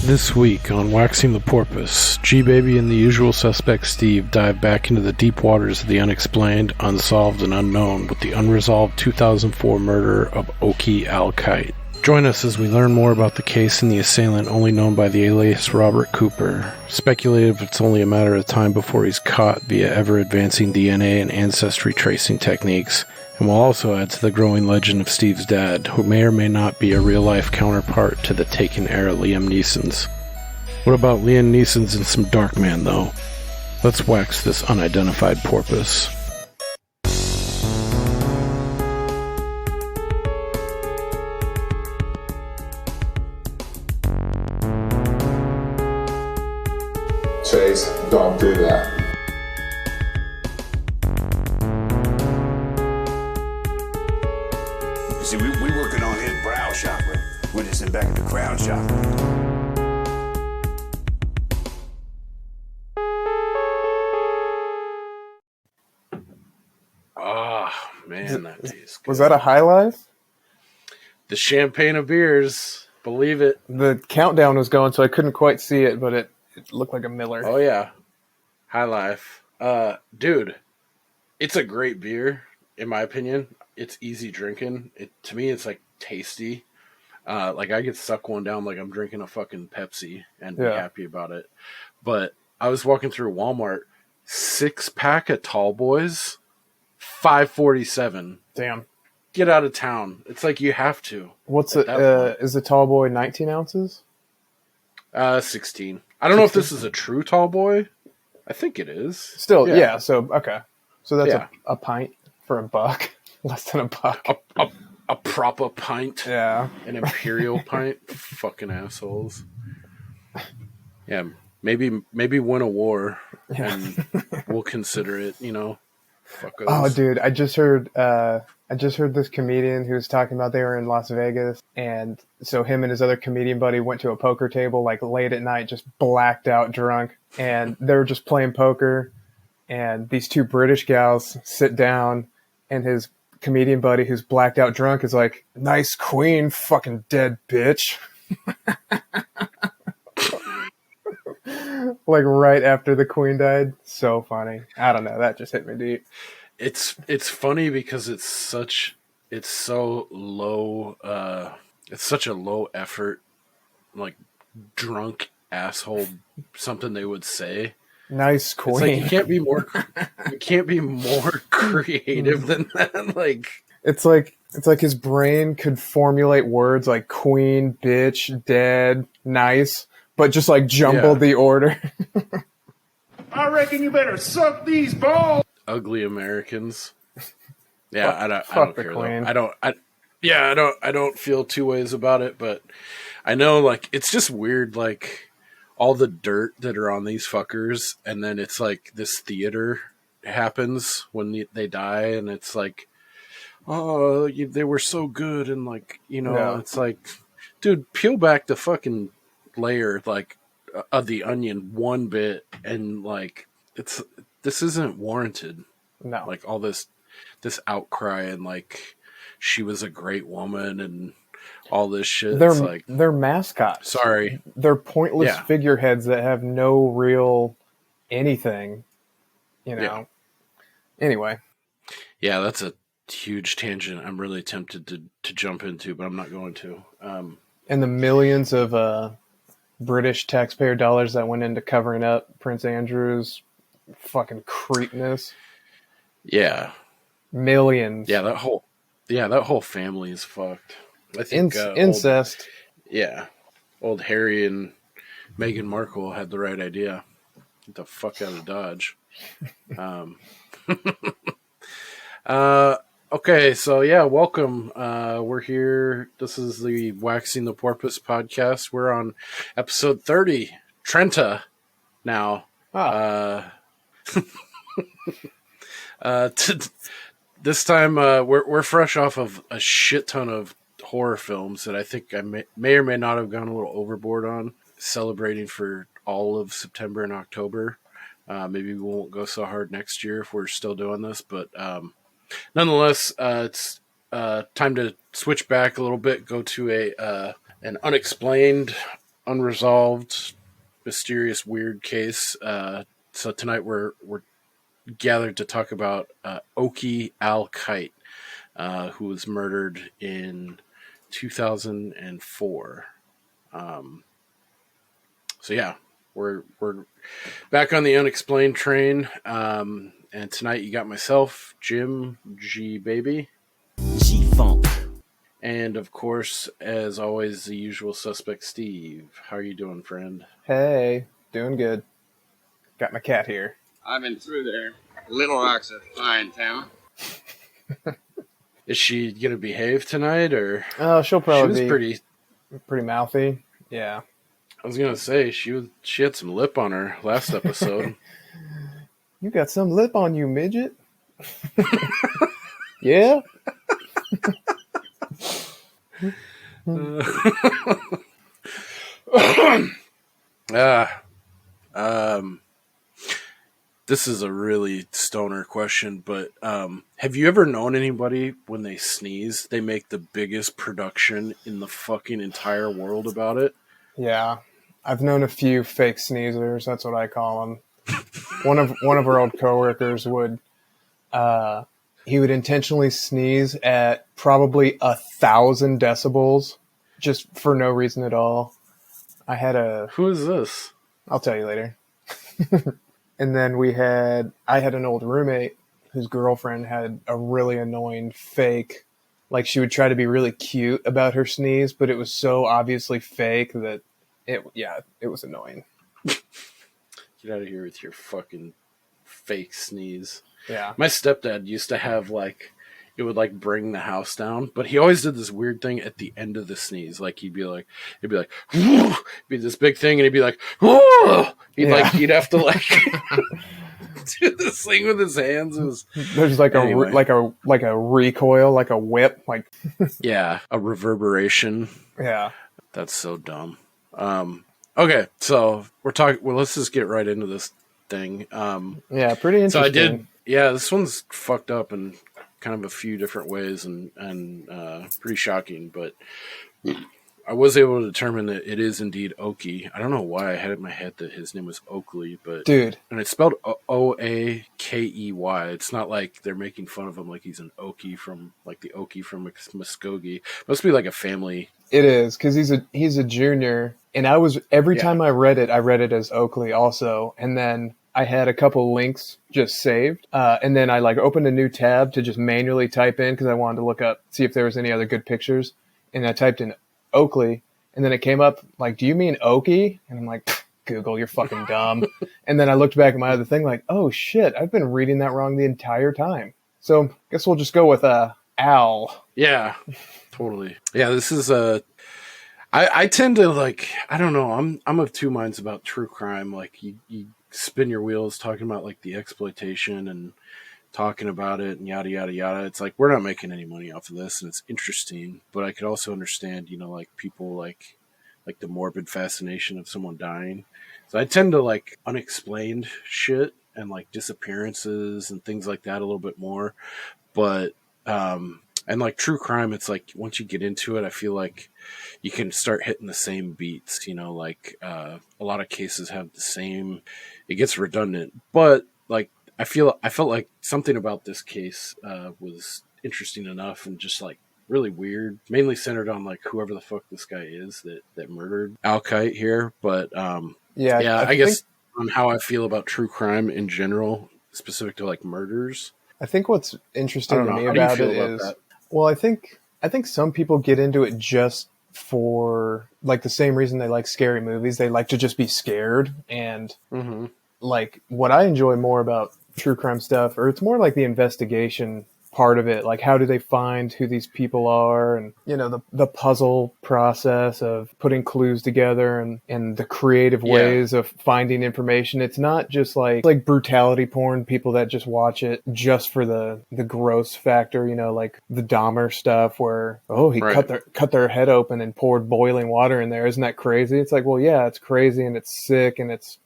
This week on Waxing the Porpoise, G-Baby and the usual suspect Steve dive back into the deep waters of the unexplained, unsolved, and unknown with the unresolved 2004 murder of Oakey Al Kite. Join us as we learn more about the case and the assailant only known by the alias Robert Cooper. Speculate if it's only a matter of time before he's caught via ever-advancing DNA and ancestry tracing techniques. And we'll also add to the growing legend of Steve's dad, who may or may not be a real-life counterpart to the Taken-era Liam Neesons. What about Liam Neesons and some Darkman, though? Let's wax this unidentified porpoise. Chase, don't do that. See, we working on his brow chakra. We're just in back of the crown chakra. Ah, man, that tastes good. Was that a high life? The champagne of beers, believe it. The countdown was going, so I couldn't quite see it, but it looked like a Miller. Oh, yeah. High life. Dude, it's a great beer, in my opinion. It's easy drinking. To me, it's like tasty. Like I could suck one down like I'm drinking a fucking Pepsi and be happy about it. But I was walking through Walmart, 6-pack of Tall Boys, $5.47. Damn. Get out of town. It's like you have to. What's it? Is the Tall Boy 19 ounces? 16. I don't know if this is a true Tall Boy. I think it is. Still, yeah. So okay, so that's a pint for $1. Less than $1. A proper pint. Yeah. An imperial pint. Fucking assholes. Yeah, maybe win a war and we'll consider it, Fuckos. Oh, dude, I just heard this comedian who was talking about they were in Las Vegas, and so him and his other comedian buddy went to a poker table like late at night, just blacked out drunk, and they were just playing poker, and these two British gals sit down, and his comedian buddy who's blacked out drunk is like, "Nice queen, fucking dead bitch." Like right after the queen died. So funny. I don't know, that just hit me deep. It's funny because it's so low, it's such a low effort, like drunk asshole, something they would say. Nice queen. It's like you can't be more creative than that. Like it's like his brain could formulate words like queen, bitch, dead, nice, but just like jumbled the order. I reckon you better suck these balls. Ugly Americans. Yeah, I don't care queen. Though. I don't feel two ways about it, but I know like it's just weird, like all the dirt that are on these fuckers, and then it's like this theater happens when they die, and it's like, oh, they were so good, and like it's like, dude, peel back the fucking layer like of the onion one bit, and like this isn't warranted. No, like all this outcry, and like she was a great woman, and all this shit. They're mascots. Sorry. They're pointless figureheads that have no real anything, Yeah. Anyway. Yeah, that's a huge tangent I'm really tempted to jump into, but I'm not going to. And the millions of British taxpayer dollars that went into covering up Prince Andrew's fucking creepness. Yeah. Millions. Yeah, that whole family is fucked. I think incest. Old Harry and Meghan Markle had the right idea. Get the fuck out of Dodge. Okay, so welcome. We're here. This is the Waxing the Porpoise podcast. We're on episode 30, Trenta now. This time we're fresh off of a shit ton of horror films that I think I may or may not have gone a little overboard on, celebrating for all of September and October. Maybe we won't go so hard next year if we're still doing this, but nonetheless, it's time to switch back a little bit, go to an unexplained, unresolved, mysterious, weird case. So tonight we're gathered to talk about Oakey Al Kite, who was murdered in 2004. So yeah, we're back on the unexplained train. And tonight you got myself, Jim, G Baby, G-Funk. and of course, as always, the usual suspect, Steve. How are you doing, friend? Hey, doing good. Got my cat here. I've been through there. Little Rock's a fine town. Is she gonna behave tonight, or Oh, she'll she probably was be pretty mouthy. Yeah. I was gonna say she had some lip on her last episode. You got some lip on you, midget. Yeah. This is a really stoner question, but have you ever known anybody when they sneeze, they make the biggest production in the fucking entire world about it? Yeah. I've known a few fake sneezers. That's what I call them. One of our old coworkers would he would intentionally sneeze at probably 1,000 decibels just for no reason at all. Who is this? I'll tell you later. And then I had an old roommate whose girlfriend had a really annoying fake, like she would try to be really cute about her sneeze, but it was so obviously fake that it was annoying. Get out of here with your fucking fake sneeze. Yeah. My stepdad used to have it would bring the house down, but he always did this weird thing at the end of the sneeze. Like he'd be like, it'd be this big thing, and he'd be like, he'd have to do this thing with his hands. It was There's a recoil, like a whip, yeah, a reverberation. Yeah. That's so dumb. Okay, so we're talking. Well, let's just get right into this thing. Yeah, pretty interesting. So I did. Yeah, this one's fucked up in kind of a few different ways and pretty shocking. But I was able to determine that it is indeed Oakey. I don't know why I had it in my head that his name was Oakley, but dude, and it's spelled Oakey. It's not like they're making fun of him like he's an Okie from the Okie from Muskogee. Must be like a family. It is because he's a junior, and every time I read it as Oakley also, and then I had a couple links just saved, and then I opened a new tab to just manually type in because I wanted to see if there was any other good pictures, and I typed in Oakley, and then it came up do you mean Oakey? And I'm like, Google, you're fucking dumb. And then I looked back at my other thing oh shit, I've been reading that wrong the entire time. So I guess we'll just go with Al. Yeah, totally. Yeah, this is I tend to I don't know. I'm of two minds about true crime. You spin your wheels talking about the exploitation and talking about it and yada yada yada. It's we're not making any money off of this, and it's interesting. But I could also understand, people like the morbid fascination of someone dying. So I tend to unexplained shit and disappearances and things like that a little bit more. But and true crime, it's once you get into it, I feel you can start hitting the same beats. A lot of cases have the same. It gets redundant, but I felt like something about this case was interesting enough and just really weird, mainly centered on whoever the fuck this guy is that murdered Al Kite here. But I guess on how I feel about true crime in general, specific to murders. I think what's interesting to me about it is, well, I think some people get into it just for the same reason they like scary movies. They like to just be scared, and what I enjoy more about true crime stuff, or it's more the investigation part of it, how do they find who these people are, and the puzzle process of putting clues together and the creative ways of finding information. It's not just like brutality porn, people that just watch it just for the gross factor, the Dahmer stuff where cut their head open and poured boiling water in there. Isn't that crazy? It's well, yeah, it's crazy and it's sick and it's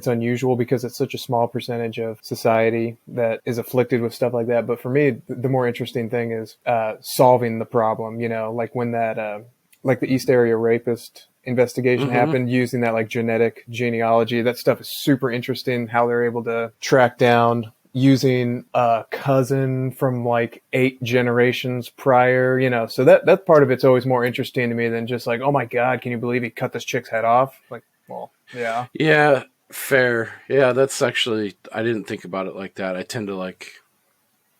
unusual because it's such a small percentage of society that is afflicted with stuff like that. But for me, the more interesting thing is solving the problem, when that, the East Area Rapist investigation happened using that like genetic genealogy. That stuff is super interesting, how they're able to track down using a cousin from like 8 generations prior, you know. So that part of it's always more interesting to me than just like, oh my God, can you believe he cut this chick's head off? Like, well, yeah. Yeah, fair. Yeah, that's actually, I didn't think about it like that. I tend to like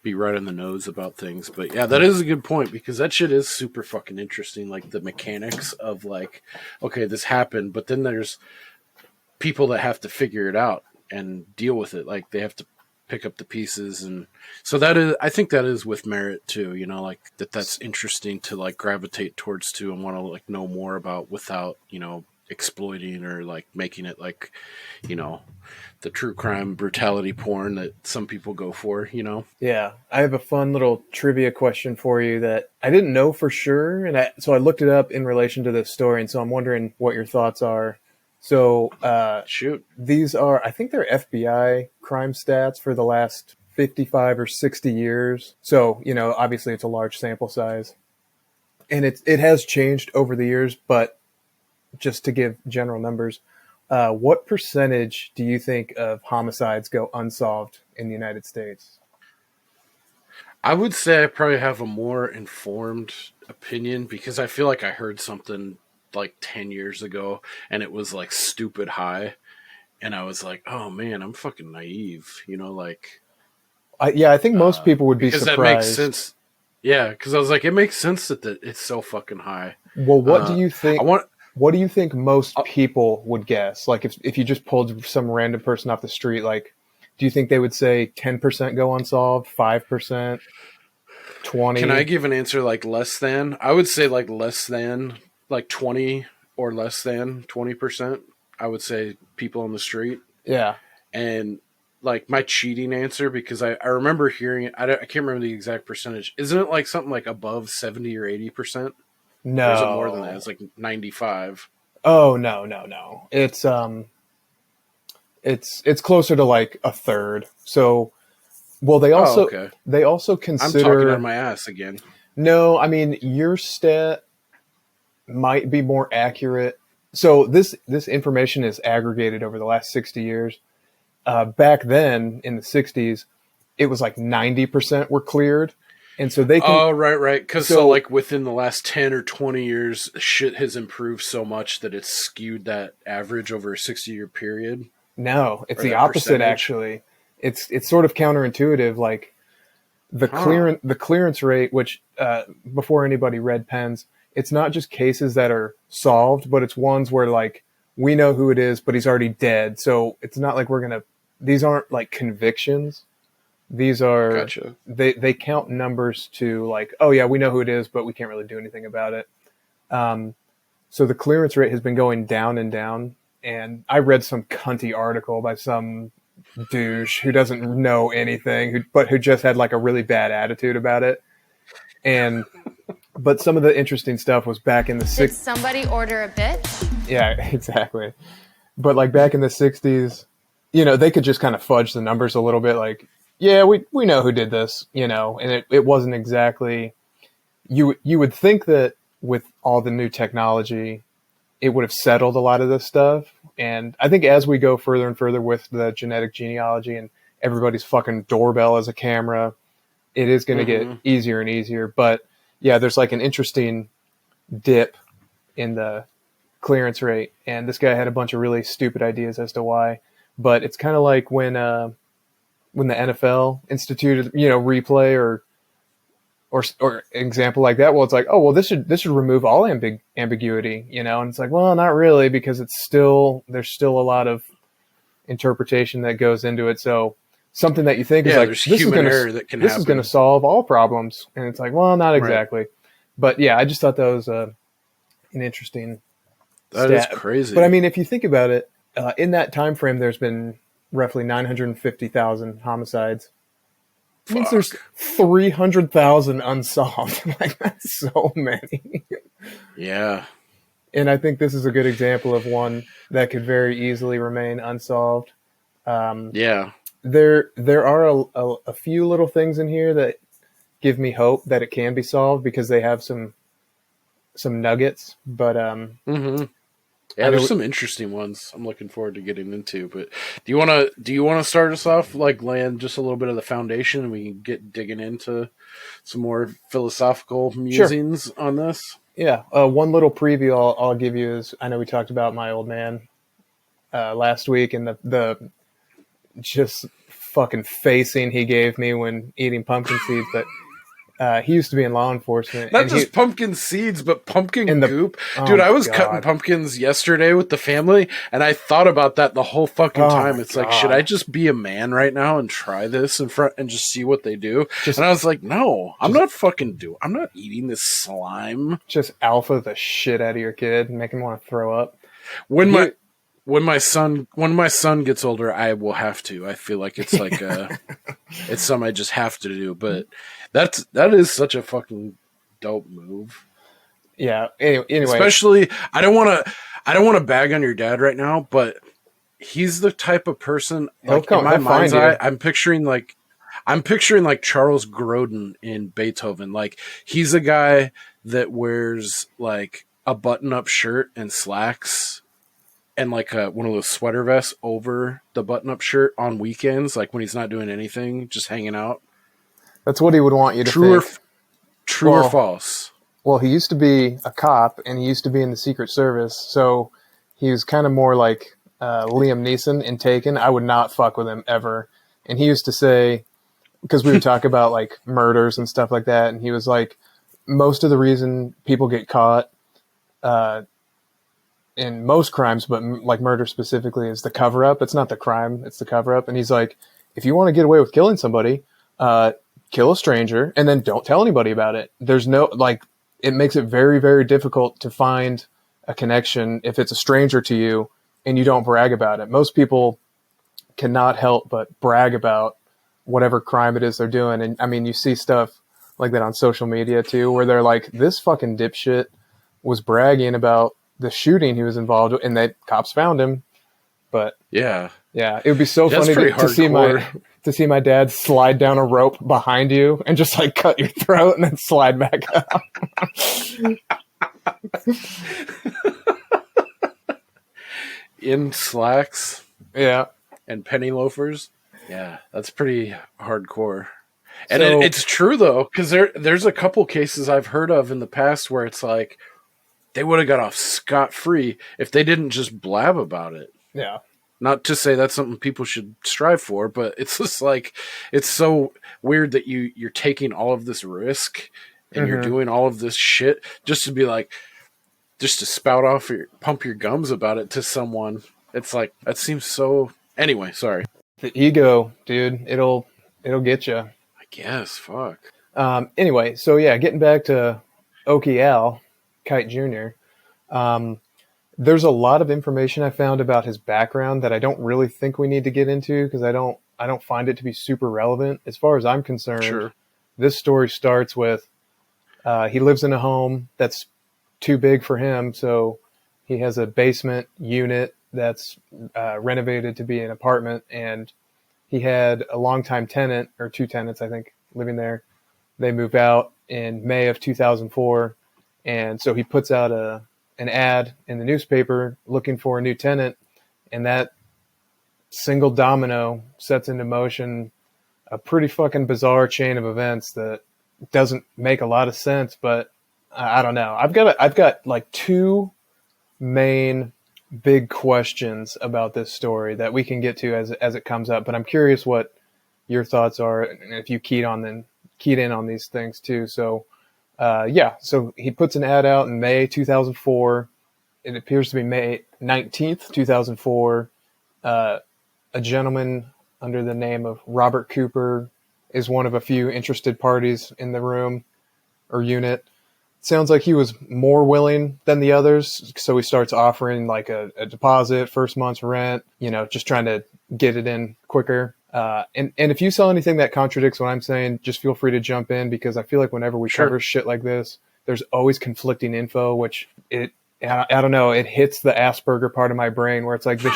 be right on the nose about things, but yeah, that is a good point, because that shit is super fucking interesting. Like the mechanics of like, okay, this happened, but then there's people that have to figure it out and deal with it. Like they have to pick up the pieces, and so that is, I think that is with merit too, you know, like that's interesting to like gravitate towards too and want to like know more about without, you know, exploiting or like making it like, you know, the true crime brutality porn that some people go for, you know. Yeah, I have a fun little trivia question for you that I didn't know for sure, and so I looked it up in relation to this story, and so I'm wondering what your thoughts are. So Shoot. these are, I think they're FBI crime stats for the last 55 or 60 years. So, you know, obviously it's a large sample size. And it has changed over the years, but just to give general numbers, what percentage do you think of homicides go unsolved in the United States? I would say I probably have a more informed opinion, because I feel like I heard something like 10 years ago and it was like stupid high, and I was like, oh man, I'm fucking naive, you know, like I think most people would be because surprised. that makes sense. Yeah, because I was like, it makes sense that it's so fucking high. Well, what do you think? I want. What do you think most people would guess? Like if you just pulled some random person off the street, like, do you think they would say 10% go unsolved, 5%, 20? Can I give an answer like less than? I would say like less than, like 20 or less than 20%. I would say people on the street. Yeah. And like my cheating answer, because I remember hearing it, I can't remember the exact percentage. Isn't it like something like above 70 or 80%? No. Or is it more than that? It's like 95. Oh, no. It's closer to like a third. So, well, they also consider. I'm talking on my ass again. No, I mean, your stat might be more accurate. So this information is aggregated over the last 60 years. Back then in the 60s, it was like 90% were cleared. And so they can. Oh, right. Because so like within the last 10 or 20 years, shit has improved so much that it's skewed that average over a 60-year period. No, it's the opposite, actually. It's sort of counterintuitive. Like the clearance rate, which before anybody read pens, it's not just cases that are solved, but it's ones where like we know who it is, but he's already dead. So it's not like these aren't like convictions. These are, gotcha. They count numbers to like, oh yeah, we know who it is, but we can't really do anything about it. So the clearance rate has been going down and down. And I read some cunty article by some douche who doesn't know anything, but who just had like a really bad attitude about it. But some of the interesting stuff was back in the 60s. Did somebody order a bitch? Yeah, exactly. But like back in the 60s, you know, they could just kind of fudge the numbers a little bit. Like, yeah, we know who did this, you know, and it wasn't exactly, you would think that with all the new technology, it would have settled a lot of this stuff. And I think as we go further and further with the genetic genealogy and everybody's fucking doorbell as a camera, it is going to get easier and easier. But yeah, there's like an interesting dip in the clearance rate. And this guy had a bunch of really stupid ideas as to why. But it's kind of like when the NFL instituted, you know, replay or example like that. Well, it's like, oh, well, this should remove all ambiguity, you know? And it's like, well, not really, because there's still a lot of interpretation that goes into it. So something that you think is like, this is going to solve all problems. And it's like, well, not exactly. Right. But yeah, I just thought that was an interesting stat. That is crazy. But I mean, if you think about it, in that time frame, there's been roughly 950,000 homicides. It means there's 300,000 unsolved. Like, that's so many. Yeah. And I think this is a good example of one that could very easily remain unsolved. Yeah. There are a few little things in here that give me hope that it can be solved because they have some nuggets. But Yeah, there's some interesting ones I'm looking forward to getting into. But do you wanna start us off, like land just a little bit of the foundation, and we can get digging into some more philosophical Sure. musings on this? Yeah. One little preview I'll give you is I know we talked about my old man last week and the just fucking facing he gave me when eating pumpkin seeds, but he used to be in law enforcement. Not and just pumpkin seeds, but pumpkin And the- goop. oh Dude, I my was God. cutting pumpkins yesterday with the family, and I thought about that the whole fucking Oh time. my It's like, God. should I just be a man right now and try this in front and just see what they do? Just- and I was like, no, I'm not eating this slime. just alpha the shit out of your kid and make him want to throw up. When You- my son gets older, I will have to. I feel like it's like it's something I just have to do. But that is such a fucking dope move. Yeah. Anyway, Especially, I don't want to bag on your dad right now, but he's the type of person, like, in my he'll find mind's you. eye, I'm picturing like Charles Grodin in Beethoven. Like, he's a guy that wears like a button-up shirt and slacks and like one of those sweater vests over the button-up shirt on weekends, like when he's not doing anything, just hanging out. that's what he would want you to True think. or Well- false? Well, he used to be a cop and he used to be in the Secret Service, so he was kind of more like Liam Neeson in Taken. I would not fuck with him ever. And he used to say, because we would talk about like murders and stuff like that, and he was like, most of the reason people get caught in most crimes, but like murder specifically, is the cover up. It's not the crime, it's the cover up. And he's like, if you want to get away with killing somebody, kill a stranger and then don't tell anybody about it. There's no, like, it makes it very, very difficult to find a connection if it's a stranger to you and you don't brag about it. Most people cannot help but brag about whatever crime it is they're doing. And I mean, you see stuff like that on social media too, where they're like, this fucking dipshit was bragging about the shooting he was involved with, and that cops found him. But Yeah. yeah, it would be so That's funny pretty to see my dad slide down a rope behind you and just like cut your throat and then slide back up. In slacks Yeah. and penny loafers. Yeah, that's pretty hardcore. And So- it's true though, because there's a couple cases I've heard of in the past where it's like they would have got off scot-free if they didn't just blab about it. Yeah. Not to say that's something people should strive for, but it's just like, it's so weird that you're taking all of this risk and you're doing all of this shit just to be like, just to pump your gums about it to someone. It's like, that seems so, anyway, sorry. The ego, dude, it'll get you. I guess, fuck. Anyway, so yeah, getting back to Oakey Al Kite Jr. There's a lot of information I found about his background that I don't really think we need to get into because I don't find it to be super relevant. As far as I'm concerned, Sure. This story starts with he lives in a home that's too big for him, so he has a basement unit that's renovated to be an apartment, and he had a longtime tenant, or two tenants, I think, living there. They move out in May of 2004, and so he puts out an ad in the newspaper looking for a new tenant, and that single domino sets into motion a pretty fucking bizarre chain of events that doesn't make a lot of sense, but I don't know. I've got like two main big questions about this story that we can get to as it comes up, but I'm curious what your thoughts are and if you keyed in on these things too. So so he puts an ad out in May 2004. It appears to be May 19th, 2004. A gentleman under the name of Robert Cooper is one of a few interested parties in the room or unit. Sounds like he was more willing than the others, so he starts offering like a deposit, first month's rent, just trying to get it in quicker. And if you saw anything that contradicts what I'm saying, just feel free to jump in, because I feel like whenever we cover shit like this, there's always conflicting info, which I don't know, it hits the Asperger part of my brain where it's like, this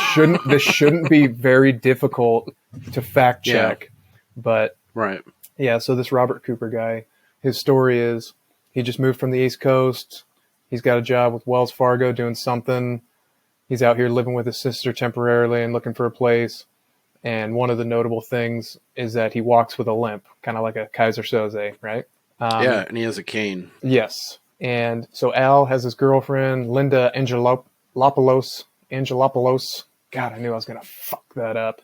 shouldn't be very difficult to fact check. Yeah. But right. Yeah. So this Robert Cooper guy, his story is he just moved from the East Coast. He's got a job with Wells Fargo doing something. he's out here living with his sister temporarily and looking for a place. And one of the notable things is that he walks with a limp, kind of like a Kaiser Soze, right? Yeah, and he has a cane. Yes. And so Al has his girlfriend, Linda Angelopoulos. God, I knew I was going to fuck that up.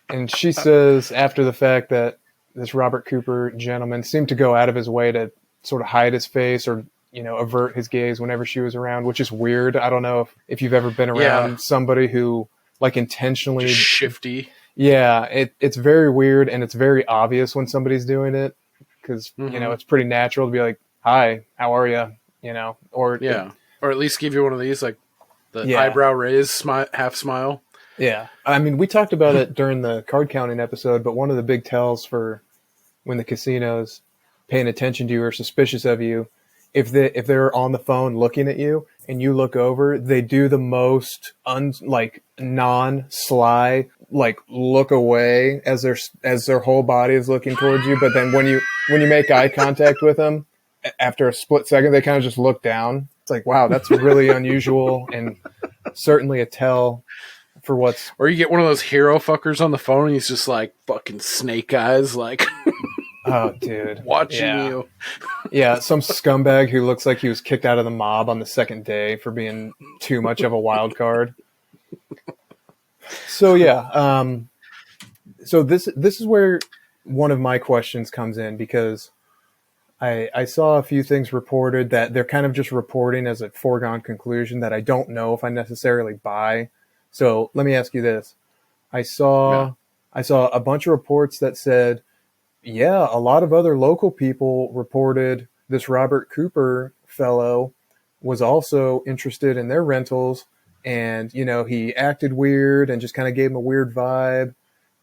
And she says after the fact that this Robert Cooper gentleman seemed to go out of his way to sort of hide his face or, avert his gaze whenever she was around, which is weird. I don't know if you've ever been around somebody who like intentionally just shifty. Yeah, it's very weird, and it's very obvious when somebody's doing it because, it's pretty natural to be like, hi, how are you? Or at least give you one of these, like the eyebrow raise, half smile. Yeah. I mean, we talked about it during the card counting episode, but one of the big tells for when the casino's paying attention to you or suspicious of you, if they're on the phone looking at you and you look over, they do the most non-sly, like look away as their whole body is looking towards you. But then when you make eye contact with them, after a split second, they kind of just look down. It's like, wow, that's really unusual and certainly a tell for what's... Or you get one of those hero fuckers on the phone and he's just like fucking snake eyes, like... Oh, dude. Watching you. Yeah, some scumbag who looks like he was kicked out of the mob on the second day for being too much of a wild card. So, yeah. So this is where one of my questions comes in, because I saw a few things reported that they're kind of just reporting as a foregone conclusion that I don't know if I necessarily buy. So let me ask you this. I saw a bunch of reports that said, yeah, a lot of other local people reported this Robert Cooper fellow was also interested in their rentals, and, he acted weird and just kind of gave him a weird vibe.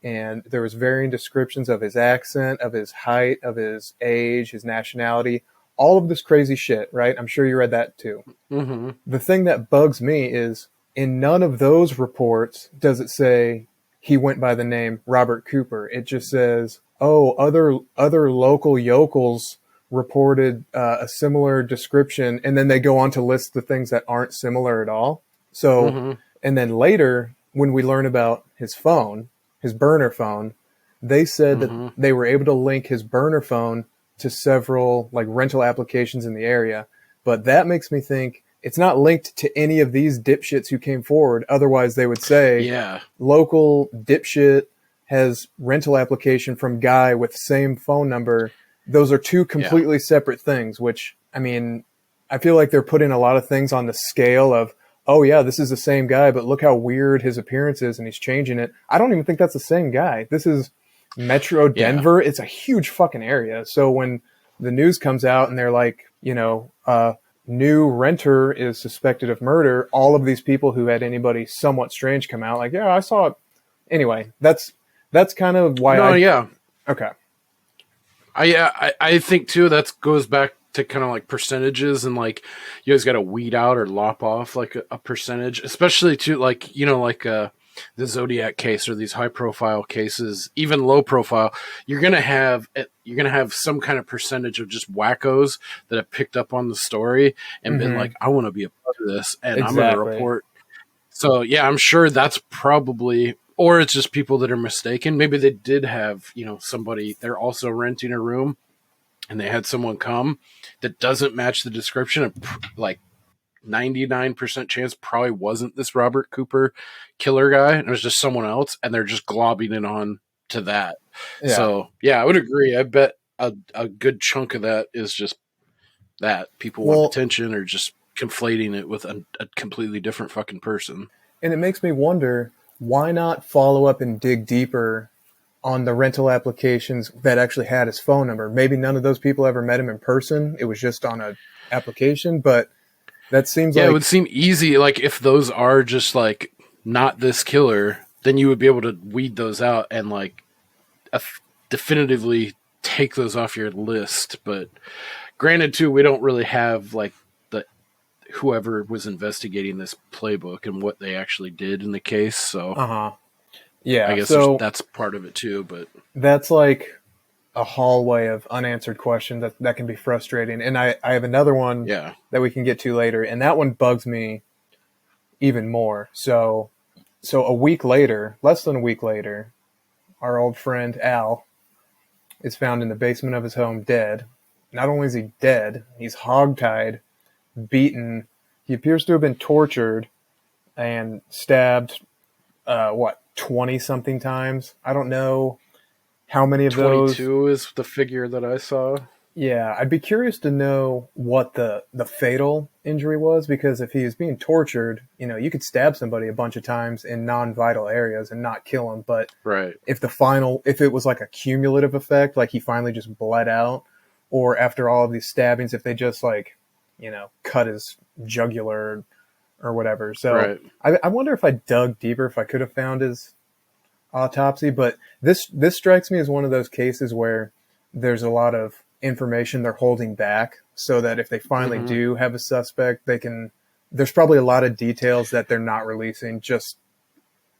And there was varying descriptions of his accent, of his height, of his age, his nationality, all of this crazy shit, right? I'm sure you read that too. Mm-hmm. The thing that bugs me is in none of those reports does it say he went by the name Robert Cooper. It just says, oh, other local yokels reported a similar description, and then they go on to list the things that aren't similar at all. So, and then later, when we learn about his phone, his burner phone, they said that they were able to link his burner phone to several like rental applications in the area. But that makes me think it's not linked to any of these dipshits who came forward. Otherwise, they would say, local dipshit has rental application from guy with same phone number. Those are two completely separate things, which, I mean, I feel like they're putting a lot of things on the scale of, oh yeah, this is the same guy, but look how weird his appearance is and he's changing it. I don't even think that's the same guy. This is Metro Denver. It's a huge fucking area. So when the news comes out and they're like, new renter is suspected of murder, all of these people who had anybody somewhat strange come out like, yeah, I saw it. Anyway, that's kind of why Okay. I think too that goes back to kind of like percentages, and like you guys got to weed out or lop off like a percentage, especially to like the Zodiac case or these high profile cases, even low profile. You're gonna have some kind of percentage of just wackos that have picked up on the story and been like, I want to be a part of this, and I'm gonna report. So yeah, I'm sure that's probably. Or it's just people that are mistaken. Maybe they did have, somebody, they're also renting a room and they had someone come that doesn't match the description. Like 99% chance probably wasn't this Robert Cooper killer guy. And it was just someone else. And they're just globbing it on to that. Yeah. So, yeah, I would agree. I bet a good chunk of that is just that. People want attention or just conflating it with a completely different fucking person. And it makes me wonder, why not follow up and dig deeper on the rental applications that actually had his phone number? Maybe none of those people ever met him in person. It was just on an application, but that seems like... Yeah, it would seem easy. Like if those are just like not this killer, then you would be able to weed those out and like definitively take those off your list. But granted too, we don't really have like whoever was investigating this playbook and what they actually did in the case. So yeah, I guess that's part of it too, but that's like a hallway of unanswered questions that can be frustrating. And I have another one that we can get to later. And that one bugs me even more. So a week later, less than a week later, our old friend Al is found in the basement of his home dead. Not only is he dead, he's hogtied, beaten. He appears to have been tortured and stabbed, 20-something times? I don't know how many of 22 those. is the figure that I saw. Yeah, I'd be curious to know what the fatal injury was, because if he is being tortured, you could stab somebody a bunch of times in non-vital areas and not kill him. But Right. if it was like a cumulative effect, like he finally just bled out, or after all of these stabbings, if they just cut his jugular or whatever. So Right. I wonder if I dug deeper, if I could have found his autopsy. But this strikes me as one of those cases where there's a lot of information they're holding back, so that if they finally do have a suspect, there's probably a lot of details that they're not releasing.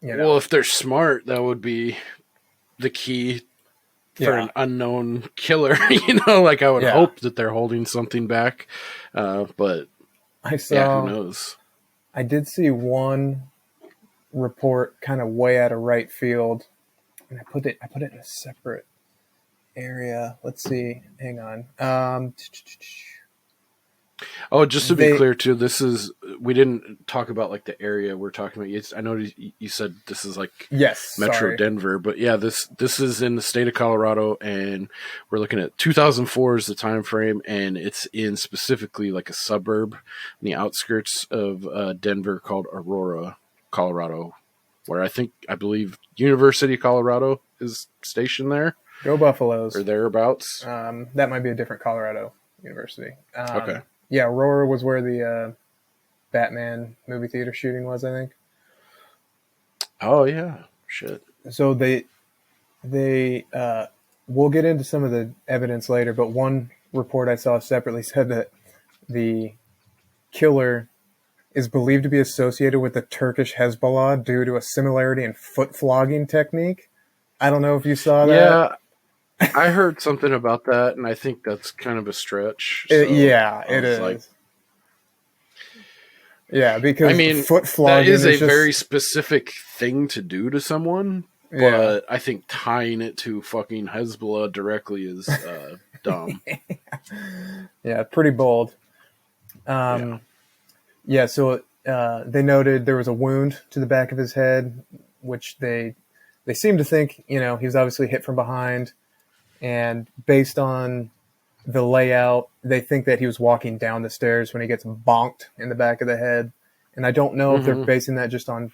Well, if they're smart, that would be the key for an unknown killer. I would hope that they're holding something back. But who knows? I did see one report kind of way out of right field, and I put it in a separate area. Let's see. Hang on. Oh, just to be clear too, we didn't talk about the area we're talking about. I know you said this is Metro sorry. Denver, but yeah, this is in the state of Colorado, and we're looking at 2004 is the time frame, and it's in specifically a suburb in the outskirts of Denver called Aurora, Colorado, where I believe University of Colorado is stationed there. Go Buffaloes. Or thereabouts. That might be a different Colorado university. Okay. Yeah, Aurora was where the Batman movie theater shooting was, I think. Oh yeah, shit. So they we'll get into some of the evidence later, but one report I saw separately said that the killer is believed to be associated with the Turkish Hezbollah due to a similarity in foot flogging technique. I don't know if you saw that. Yeah. I heard something about that, and I think that's kind of a stretch. So it is. Because foot flogging that is a just very specific thing to do to someone, but I think tying it to fucking Hezbollah directly is dumb. Yeah, pretty bold. So they noted there was a wound to the back of his head, which they seem to think, he was obviously hit from behind. And based on the layout, they think that he was walking down the stairs when he gets bonked in the back of the head. And I don't know if they're basing that just on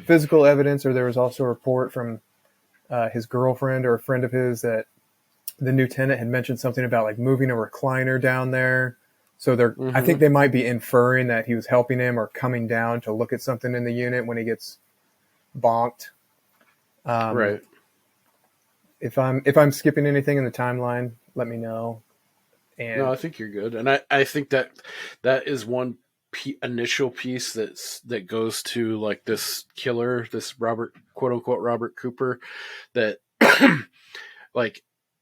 physical evidence, or there was also a report from his girlfriend or a friend of his that the new tenant had mentioned something about moving a recliner down there. So I think they might be inferring that he was helping him or coming down to look at something in the unit when he gets bonked. Right. If I'm skipping anything in the timeline, let me know. And no, I think you're good, and I think that is one initial piece that goes to this killer, this Robert, quote unquote Robert Cooper, that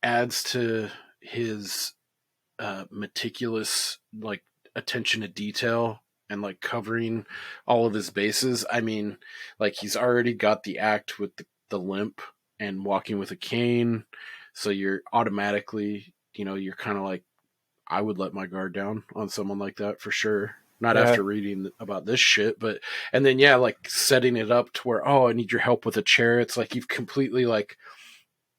adds to his meticulous attention to detail and covering all of his bases. I mean, he's already got the act with the limp and walking with a cane, so you're automatically, you're kind of I would let my guard down on someone like that for sure. Not after reading about this shit, but and then setting it up to where, oh, I need your help with a chair. It's you've completely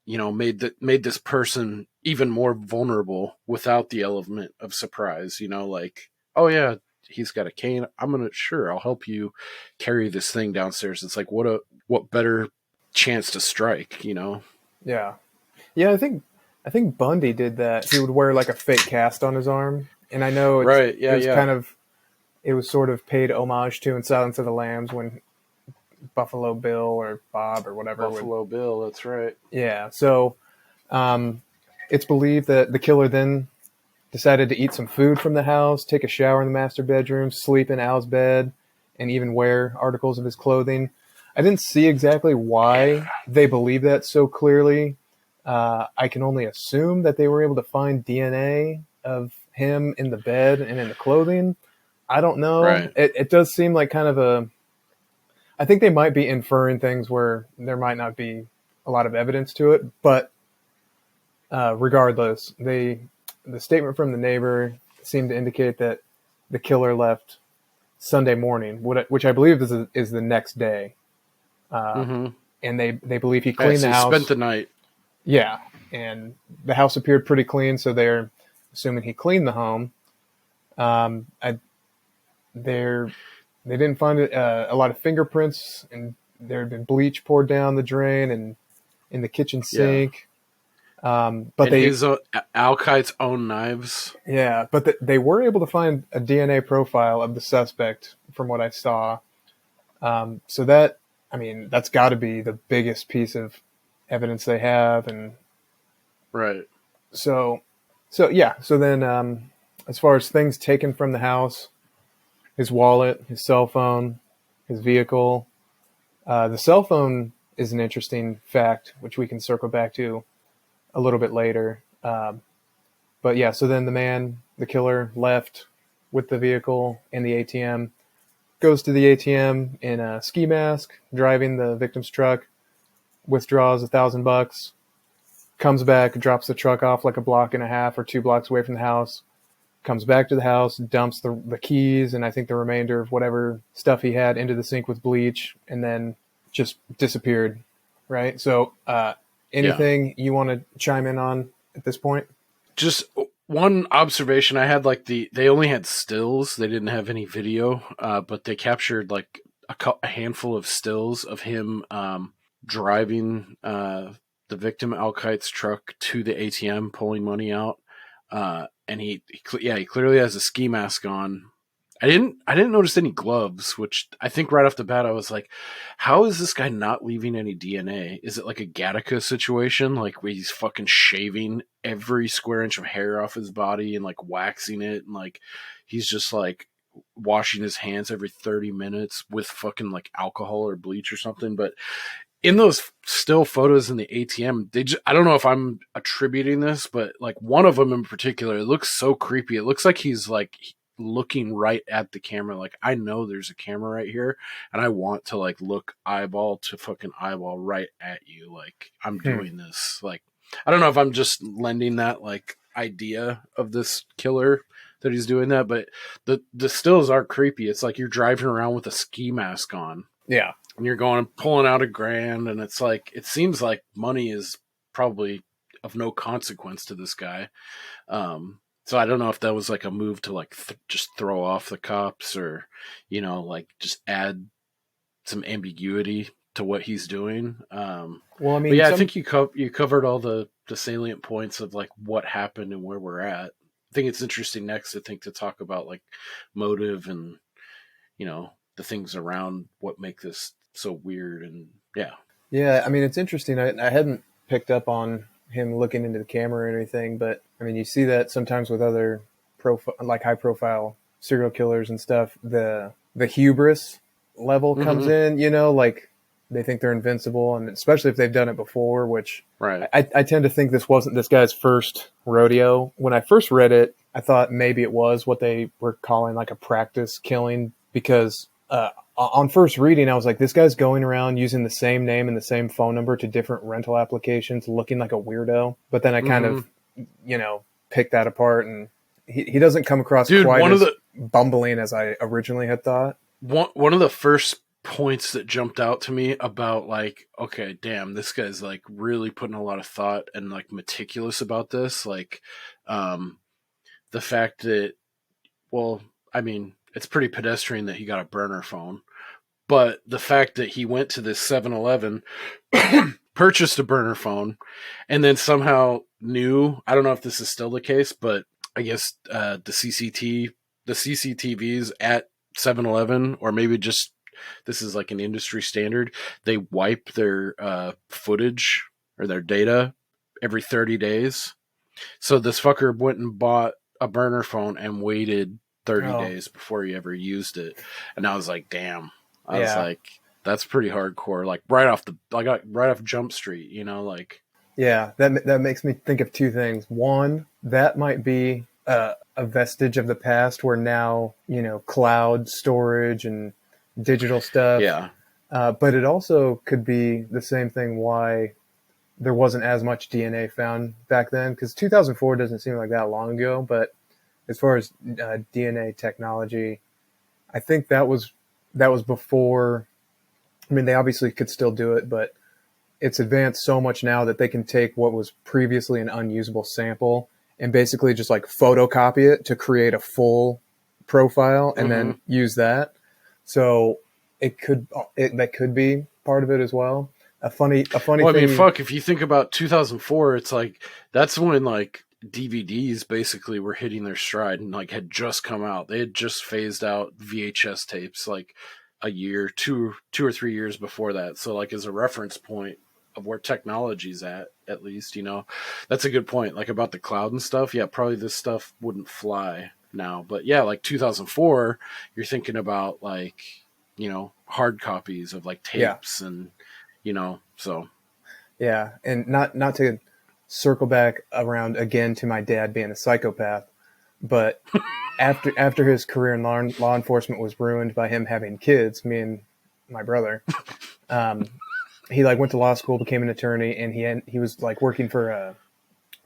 made this person even more vulnerable without the element of surprise. Oh yeah, he's got a cane. I'll help you carry this thing downstairs. It's what better chance to strike, Yeah. I think Bundy did that. He would wear a fake cast on his arm, and I know it was sort of paid homage to in Silence of the Lambs when Buffalo Bill or Bob or whatever. Buffalo Bill, that's right. Yeah. So it's believed that the killer then decided to eat some food from the house, take a shower in the master bedroom, sleep in Al's bed, and even wear articles of his clothing. I didn't see exactly why they believe that so clearly. I can only assume that they were able to find DNA of him in the bed and in the clothing. I don't know. Right. It does seem like kind of I think they might be inferring things where there might not be a lot of evidence to it, but regardless, the statement from the neighbor seemed to indicate that the killer left Sunday morning, which I believe is the next day. And they believe he cleaned the house. Spent the night. Yeah, and the house appeared pretty clean, so they're assuming he cleaned the home. They didn't find a lot of fingerprints, and there had been bleach poured down the drain and in the kitchen sink. But his Al Kite's own knives. Yeah, but they were able to find a DNA profile of the suspect from what I saw. So that's got to be the biggest piece of evidence they have, and right. So then, as far as things taken from the house, his wallet, his cell phone, his vehicle. The cell phone is an interesting fact, which we can circle back to a little bit later. But yeah, so then the killer left with the vehicle and the ATM, goes to the ATM in a ski mask, driving the victim's truck, withdraws $1,000, comes back, drops the truck off like a block and a half or 2 blocks away from the house, comes back to the house, dumps the keys and I think the remainder of whatever stuff he had into the sink with bleach, and then just disappeared. Right. So, anything you want to chime in on at this point? Just one observation I had, like they only had stills. They didn't have any video, but they captured like a handful of stills of him driving the victim Al Kite's truck to the ATM, pulling money out. And he clearly has a ski mask on. I didn't notice any gloves, which I think right off the bat I was like, how is this guy not leaving any DNA? Is it like a Gattaca situation, like where he's fucking shaving every square inch of hair off his body and like waxing it, and like he's just like washing his hands every 30 minutes with fucking like alcohol or bleach or something? But in those still photos in the ATM, I don't know if I'm attributing this, but like one of them in particular, it looks so creepy. It looks like he's like looking right at the camera. Like, I know there's a camera right here and I want to like look eyeball to fucking eyeball right at you. Like, I'm doing this. Like, I don't know if I'm just lending that like idea of this killer that he's doing that, but the stills are creepy. It's like you're driving around with a ski mask on. Yeah. And you're going and pulling out $1,000, and it's like, it seems like money is probably of no consequence to this guy. So I don't know if that was like a move to like just throw off the cops, or, you know, like just add some ambiguity to what he's doing. Well, I mean, I think you covered all the salient points of like what happened and where we're at. I think it's interesting next, I think, to talk about like motive and, you know, the things around what make this so weird. And yeah, I mean, it's interesting. I hadn't picked up on him looking into the camera or anything, but I mean, you see that sometimes with other like high profile serial killers and stuff. The hubris level comes in, you know, like they think they're invincible, and especially if they've done it before, which right. I tend to think this wasn't this guy's first rodeo. When I first read it, I thought maybe it was what they were calling like a practice killing, because on first reading, I was like, this guy's going around using the same name and the same phone number to different rental applications, looking like a weirdo. But then I kind of, you know, picked that apart, and he doesn't come across quite as bumbling as I originally had thought. One of the first points that jumped out to me about like, okay, damn, this guy's like really putting a lot of thought and like meticulous about this. Like, the fact that, well, I mean, it's pretty pedestrian that he got a burner phone, but the fact that he went to this 7-Eleven, purchased a burner phone, and then somehow knew, I don't know if this is still the case, but I guess the CCTVs at 7-Eleven, or maybe just this is like an industry standard, they wipe their footage or their data every 30 days. So this fucker went and bought a burner phone and waited 30 days before he ever used it. And I was like, damn. I was like, that's pretty hardcore. Like right off Jump Street, you know, like. Yeah, that makes me think of two things. One, that might be a vestige of the past where now, you know, cloud storage and digital stuff But it also could be the same thing why there wasn't as much DNA found back then, because 2004 doesn't seem like that long ago. But as far as DNA technology, I think that was before. I mean, they obviously could still do it, but it's advanced so much now that they can take what was previously an unusable sample and basically just like photocopy it to create a full profile and then use that. So that could be part of it as well. A funny Well, I thing. mean, fuck, if you think about 2004, it's like that's when like DVDs basically were hitting their stride and like had just come out. They had just phased out VHS tapes like a year, two or 3 years before that. So like as a reference point of where technology's at least, you know, that's a good point. Like about the cloud and stuff. Yeah, probably this stuff wouldn't fly now. But yeah, like 2004, you're thinking about like, you know, hard copies of like tapes and, you know, so. Yeah. And not to circle back around again to my dad being a psychopath, but after his career in law enforcement was ruined by him having kids, me and my brother, he like went to law school, became an attorney, and he was like working for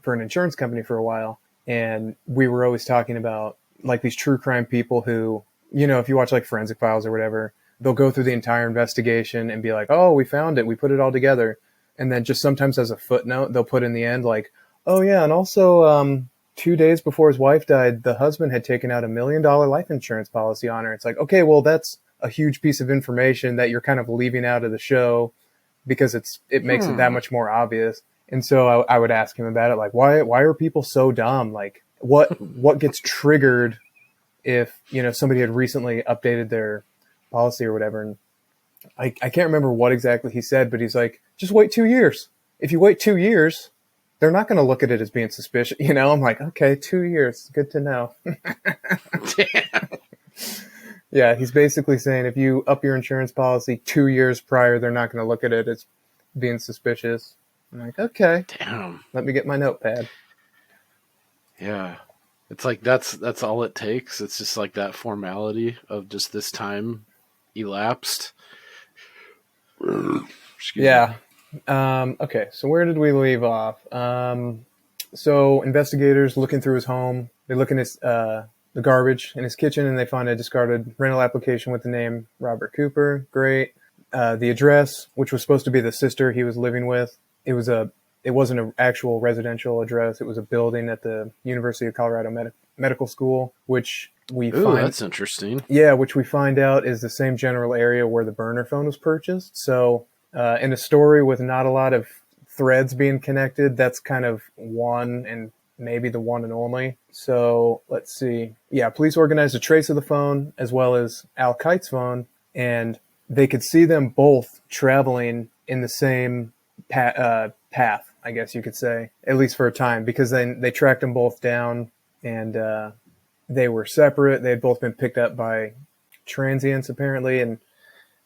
an insurance company for a while. And we were always talking about like these true crime people who, you know, if you watch like Forensic Files or whatever, they'll go through the entire investigation and be like, oh, we found it. We put it all together. And then just sometimes as a footnote, they'll put in the end like, oh yeah. And also, 2 days before his wife died, the husband had taken out $1 million life insurance policy on her. It's like, okay, well, that's a huge piece of information that you're kind of leaving out of the show because it makes it that much more obvious. And so I would ask him about it. Like, why are people so dumb? Like what gets triggered if, you know, somebody had recently updated their policy or whatever. And I can't remember what exactly he said, but he's like, just wait 2 years. If you wait 2 years, they're not going to look at it as being suspicious. You know, I'm like, okay, 2 years. Good to know. Damn. Yeah, he's basically saying if you up your insurance policy 2 years prior, they're not going to look at it as being suspicious. I'm like, okay. Damn. Let me get my notepad. Yeah. It's like that's all it takes. It's just like that formality of just this time elapsed. Yeah. Okay, so where did we leave off? So investigators looking through his home, they look in his the garbage in his kitchen, and they find a discarded rental application with the name Robert Cooper. Great. The address, which was supposed to be the sister he was living with, it wasn't an actual residential address. It was a building at the University of Colorado Medical School, which we find that's interesting. Yeah, which we find out is the same general area where the burner phone was purchased. So in a story with not a lot of threads being connected, that's kind of one and maybe the one and only. So let's see. Yeah, police organized a trace of the phone as well as Al Kite's phone, and they could see them both traveling in the same path, I guess you could say, at least for a time, because then they tracked them both down, and they were separate. They had both been picked up by transients, apparently, and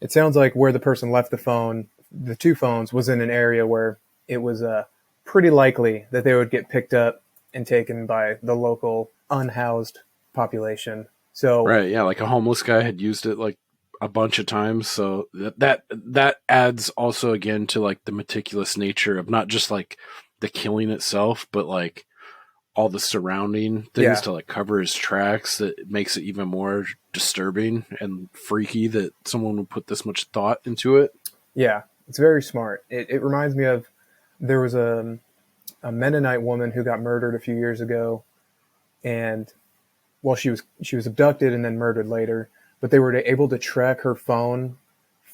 it sounds like where the person left the two phones, was in an area where it was pretty likely that they would get picked up and taken by the local unhoused population. So Right, yeah, like a homeless guy had used it like a bunch of times. So that adds also again to like the meticulous nature of not just like the killing itself, but like all the surrounding things to like cover his tracks. That makes it even more disturbing and freaky that someone would put this much thought into it. Yeah, it's very smart. It reminds me of, there was a Mennonite woman who got murdered a few years ago, and well, she was abducted and then murdered later, but they were able to track her phone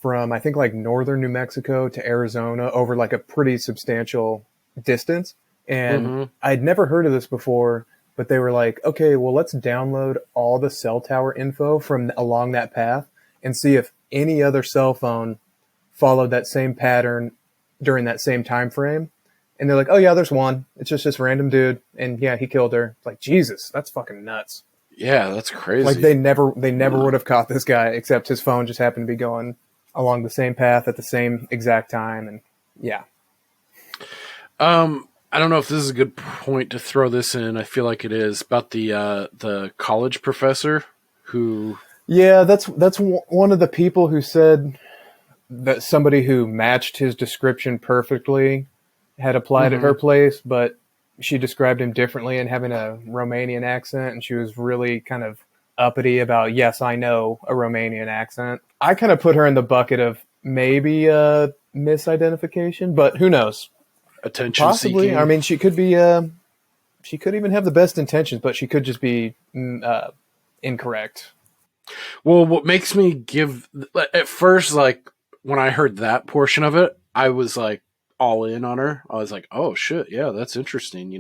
from, I think, like northern New Mexico to Arizona over like a pretty substantial distance. And I'd never heard of this before, but they were like, okay, well, let's download all the cell tower info from along that path and see if any other cell phone followed that same pattern during that same time frame. And they're like, oh yeah, there's one. It's just this random dude, and yeah, he killed her. It's like, Jesus, that's fucking nuts. Yeah, that's crazy. Like they never would have caught this guy, except his phone just happened to be going along the same path at the same exact time. And yeah. I don't know if this is a good point to throw this in. I feel like it is about the college professor who. Yeah, that's one of the people who said that somebody who matched his description perfectly had applied at her place, but she described him differently and having a Romanian accent, and she was really kind of uppity about, yes, I know a Romanian accent. I kind of put her in the bucket of maybe a misidentification, but who knows? Attention Possibly. seeking. I mean, she could be. She could even have the best intentions, but she could just be incorrect. Well, what makes me give at first, like when I heard that portion of it, I was like all in on her. I was like, oh shit, yeah, that's interesting.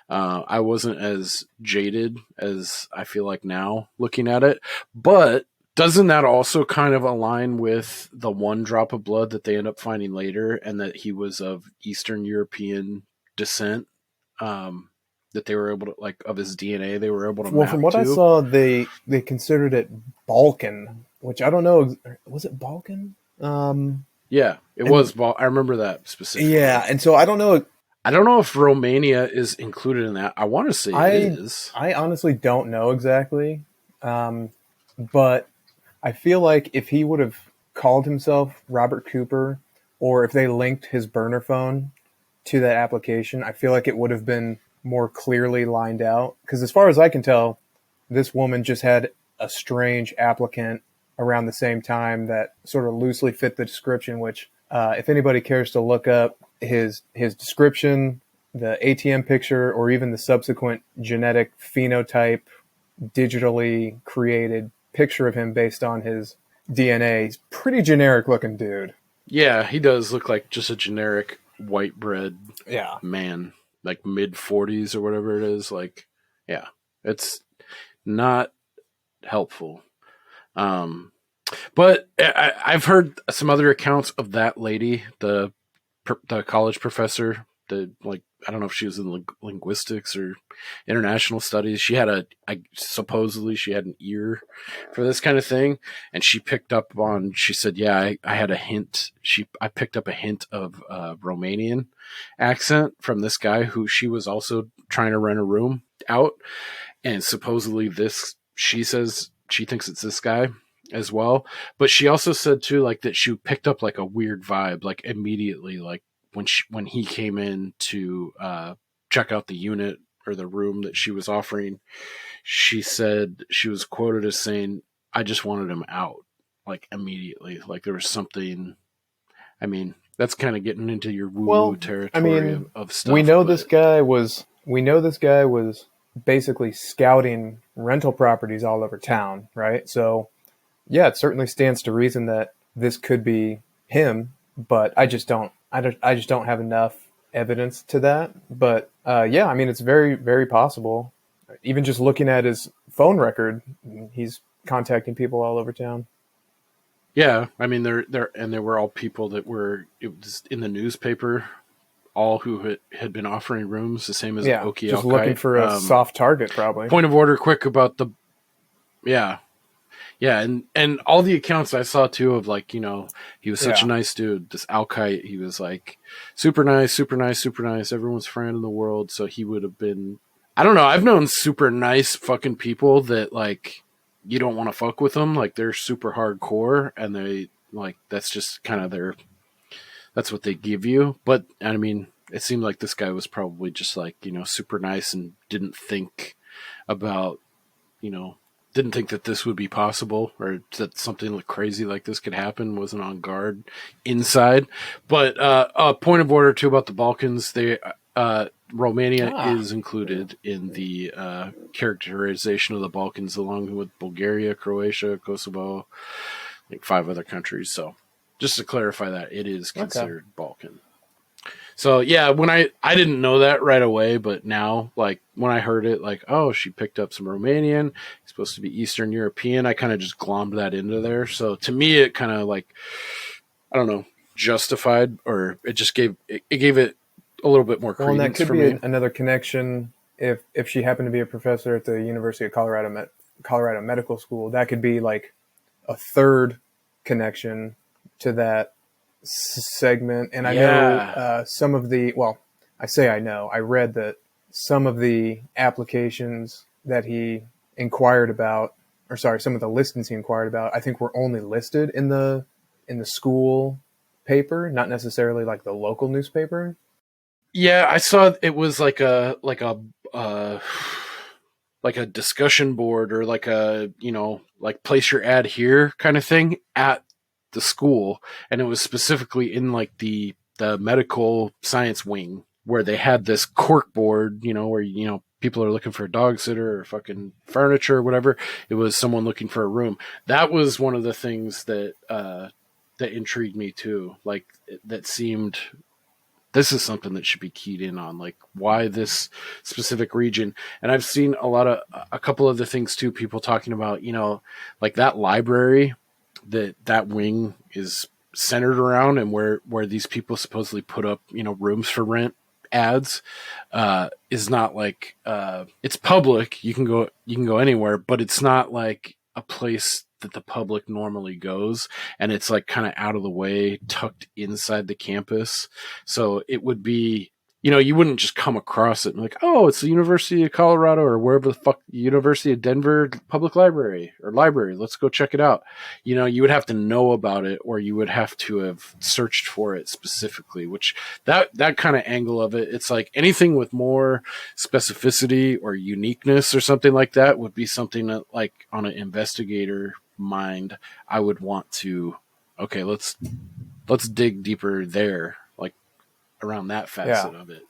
I wasn't as jaded as I feel like now looking at it, but doesn't that also kind of align with the one drop of blood that they end up finding later, and that he was of Eastern European descent? That they were able to, like, of his DNA, they were able to map from what to. I saw, they considered it Balkan, which I don't know. Was it Balkan? Yeah, it was. I remember that specifically. Yeah, and so I don't know. I don't know if Romania is included in that. I want to say it is. I honestly don't know exactly, but I feel like if he would have called himself Robert Cooper, or if they linked his burner phone to that application, I feel like it would have been more clearly lined out. Because as far as I can tell, this woman just had a strange applicant around the same time that sort of loosely fit the description, which if anybody cares to look up his description, the ATM picture, or even the subsequent genetic phenotype digitally created picture of him based on his DNA, he's pretty generic looking dude. Yeah, he does look like just a generic white bread man, like mid-40s or whatever it is. Like, yeah, it's not helpful. But I've heard some other accounts of that lady, the college professor. I don't know if she was in linguistics or international studies. She had supposedly she had an ear for this kind of thing, and she picked up on. She said, "Yeah, I had a hint. I picked up a hint of Romanian accent from this guy who she was also trying to rent a room out, and supposedly she says she thinks it's this guy as well. But she also said too, like, that she picked up like a weird vibe, like immediately, like when he came in to check out the unit or the room that she was offering. She said she was quoted as saying, "I just wanted him out," like immediately. Like there was something. I mean, that's kind of getting into your woo-woo territory of stuff. We know this guy was basically scouting rental properties all over town, right? So yeah, it certainly stands to reason that this could be him, but I just don't have enough evidence to that. But yeah, I mean, it's very, very possible. Even just looking at his phone record, he's contacting people all over town. Yeah, I mean, there were all people that it was in the newspaper, all who had been offering rooms, the same as Oakey Al Kite. Just looking for a soft target, probably. Point of order, quick about and all the accounts I saw too of, like, he was such a nice dude. This Al Kite, he was like super nice, super nice, super nice. Everyone's friend in the world, so he would have been. I don't know. I've known super nice fucking people that, like, you don't want to fuck with them. Like, they're super hardcore, and they, like, that's just kind of that's what they give you. But I mean, it seemed like this guy was probably just like, super nice and didn't think about, didn't think that this would be possible, or that something crazy like this could happen. Wasn't on guard inside. But a point of order too about the Balkans. Romania is included in the characterization of the Balkans, along with Bulgaria, Croatia, Kosovo, like 5 other countries. So just to clarify that, it is considered Balkan. So yeah, when I didn't know that right away, but now, like, when I heard it, like, oh, she picked up some Romanian, it's supposed to be Eastern European, I kind of just glommed that into there. So to me, it kind of, like, I don't know, justified, or it just gave it a little bit more credence. Well, and that could for be me. Another connection if she happened to be a professor at the University of Colorado Medical School. That could be like a third connection to that segment. And I know some of the, well, I read that some of the applications that he inquired about, or sorry, some of the listings he inquired about, I think were only listed in the in the school paper, not necessarily like the local newspaper. Yeah, I saw it was like a discussion board or like a, like place your ad here kind of thing at the school, and it was specifically in like the medical science wing where they had this cork board, where people are looking for a dog sitter or fucking furniture or whatever. It was someone looking for a room. That was one of the things that intrigued me too. Like that seemed, this is something that should be keyed in on, like why this specific region. And I've seen a couple of the things too, people talking about, like that library that wing is centered around, and where these people supposedly put up, rooms for rent ads, is not like, it's public. You can go anywhere, but it's not like a place that the public normally goes, and it's like kind of out of the way, tucked inside the campus. So it would be, you wouldn't just come across it and like, oh, it's the University of Colorado or wherever the fuck, University of Denver Public Library or library. Let's go check it out. You would have to know about it, or you would have to have searched for it specifically, which that kind of angle of it, it's like anything with more specificity or uniqueness or something like that would be something that, like, on an investigator mind, I would want to, okay, let's dig deeper there, like around that facet of it.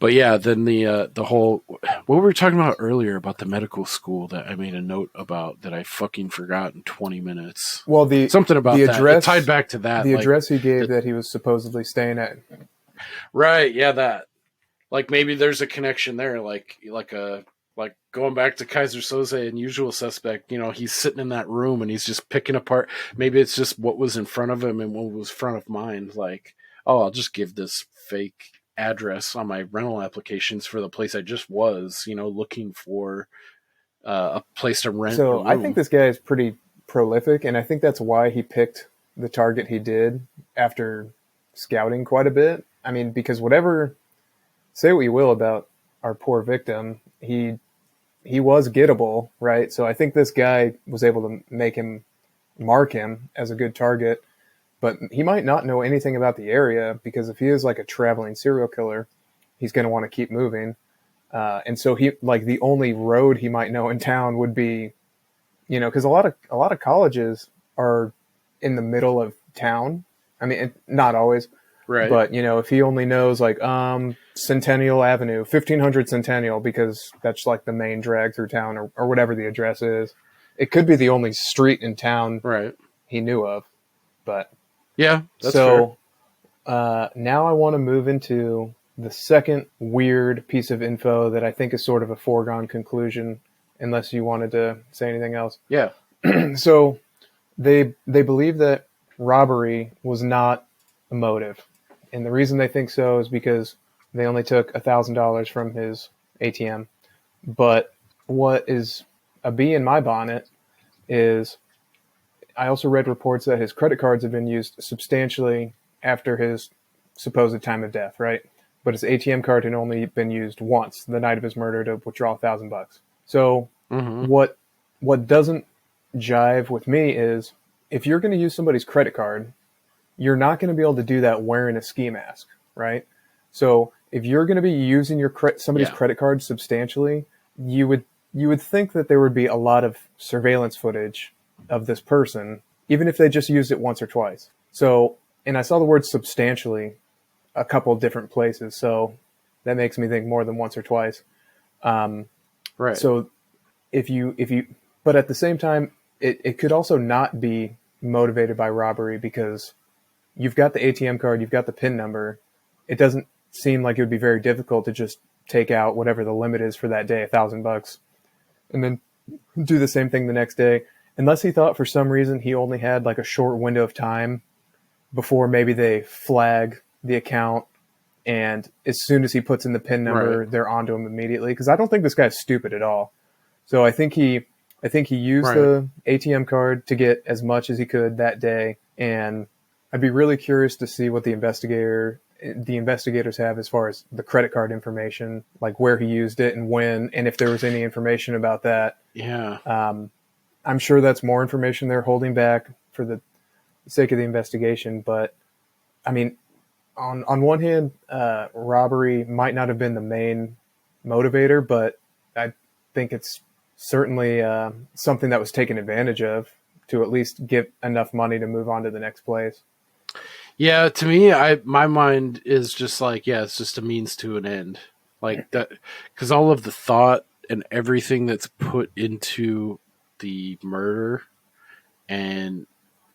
But yeah, then the whole, what we were talking about earlier about the medical school that I made a note about that I fucking forgot in 20 minutes. Well, something about the that. Address, it tied back to that. The like, address he gave that he was supposedly staying at. Right. Yeah. That, like, maybe there's a connection there. Like going back to Kaiser Soze and Usual Suspect, he's sitting in that room and he's just picking apart. Maybe it's just what was in front of him and what was front of mind. Like, oh, I'll just give this fake address on my rental applications for the place I just was, looking for a place to rent. So I think this guy is pretty prolific, and I think that's why he picked the target he did after scouting quite a bit. I mean, because say what you will about our poor victim, he was gettable, right? So I think this guy was able to mark him as a good target, but he might not know anything about the area, because if he is like a traveling serial killer, he's going to want to keep moving. And so the only road he might know in town would be, because a lot of colleges are in the middle of town. I mean, not always, right? But if he only knows like Centennial Avenue, 1500 Centennial, because that's like the main drag through town, or whatever the address is, it could be the only street in town he knew of. But yeah, that's fair. Now I want to move into the second weird piece of info that I think is sort of a foregone conclusion, unless you wanted to say anything else. Yeah. So they believe that robbery was not a motive. And the reason they think so is because they only took $1,000 from his ATM. But what is a bee in my bonnet is I also read reports that his credit cards have been used substantially after his supposed time of death, right? But his ATM card had only been used once, the night of his murder, to withdraw $1,000. So what doesn't jive with me is, if you're going to use somebody's credit card, you're not going to be able to do that wearing a ski mask, right? So if you're going to be using somebody's credit card substantially, you would think that there would be a lot of surveillance footage of this person, even if they just used it once or twice. So, and I saw the word substantially a couple of different places, so that makes me think more than once or twice. Right. So but at the same time, it could also not be motivated by robbery, because you've got the ATM card, you've got the PIN number. It doesn't seem like it would be very difficult to just take out whatever the limit is for that day, $1,000, and then do the same thing the next day. Unless he thought for some reason he only had like a short window of time before maybe they flag the account, and as soon as he puts in the PIN number, they're onto him immediately. Because I don't think this guy's stupid at all. So I think he used the ATM card to get as much as he could that day, and I'd be really curious to see what the investigators have as far as the credit card information, like where he used it and when, and if there was any information about that. Yeah. I'm sure that's more information they're holding back for the sake of the investigation. But I mean, on one hand, robbery might not have been the main motivator, but I think it's certainly something that was taken advantage of to at least get enough money to move on to the next place. Yeah, to me, my mind is just like, yeah, it's just a means to an end, like that, because all of the thought and everything that's put into the murder, and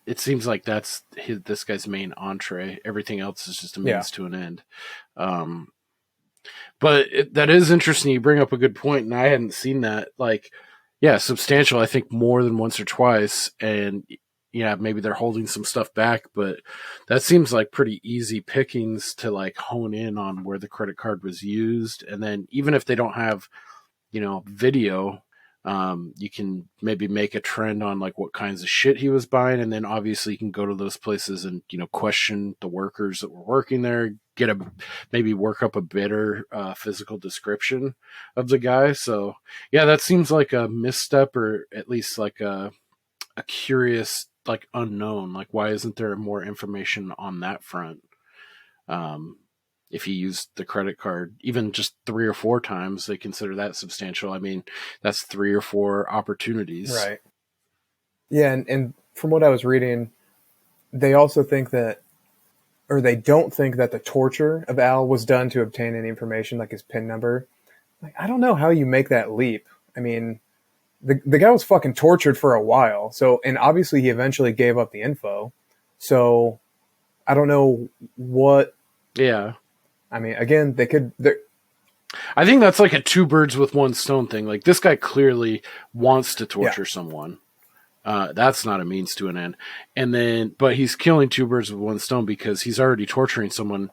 it seems like that's this guy's main entree. Everything else is just a means to an end. But that is interesting. You bring up a good point, and I hadn't seen that. Like, yeah, substantial. I think more than once or twice, and yeah, maybe they're holding some stuff back, but that seems like pretty easy pickings to like hone in on where the credit card was used. And then even if they don't have, video, you can maybe make a trend on like what kinds of shit he was buying. And then obviously you can go to those places and, question the workers that were working there, maybe work up a better physical description of the guy. So yeah, that seems like a misstep, or at least like a curious, like unknown, like why isn't there more information on that front? If he used the credit card even just 3 or 4 times, they consider that substantial. I mean, that's 3 or 4 opportunities, Right. Yeah, and from what I was reading, they also think that, or they don't think that the torture of Al was done to obtain any information like his PIN number. Like, I don't know how you make that leap. I mean, the guy was fucking tortured for a while. So, and obviously he eventually gave up the info. So I don't know what. Yeah. I mean, again, I think that's like a 2 birds with 1 stone thing. Like, this guy clearly wants to torture someone. That's not a means to an end. But he's killing 2 birds with 1 stone because he's already torturing someone.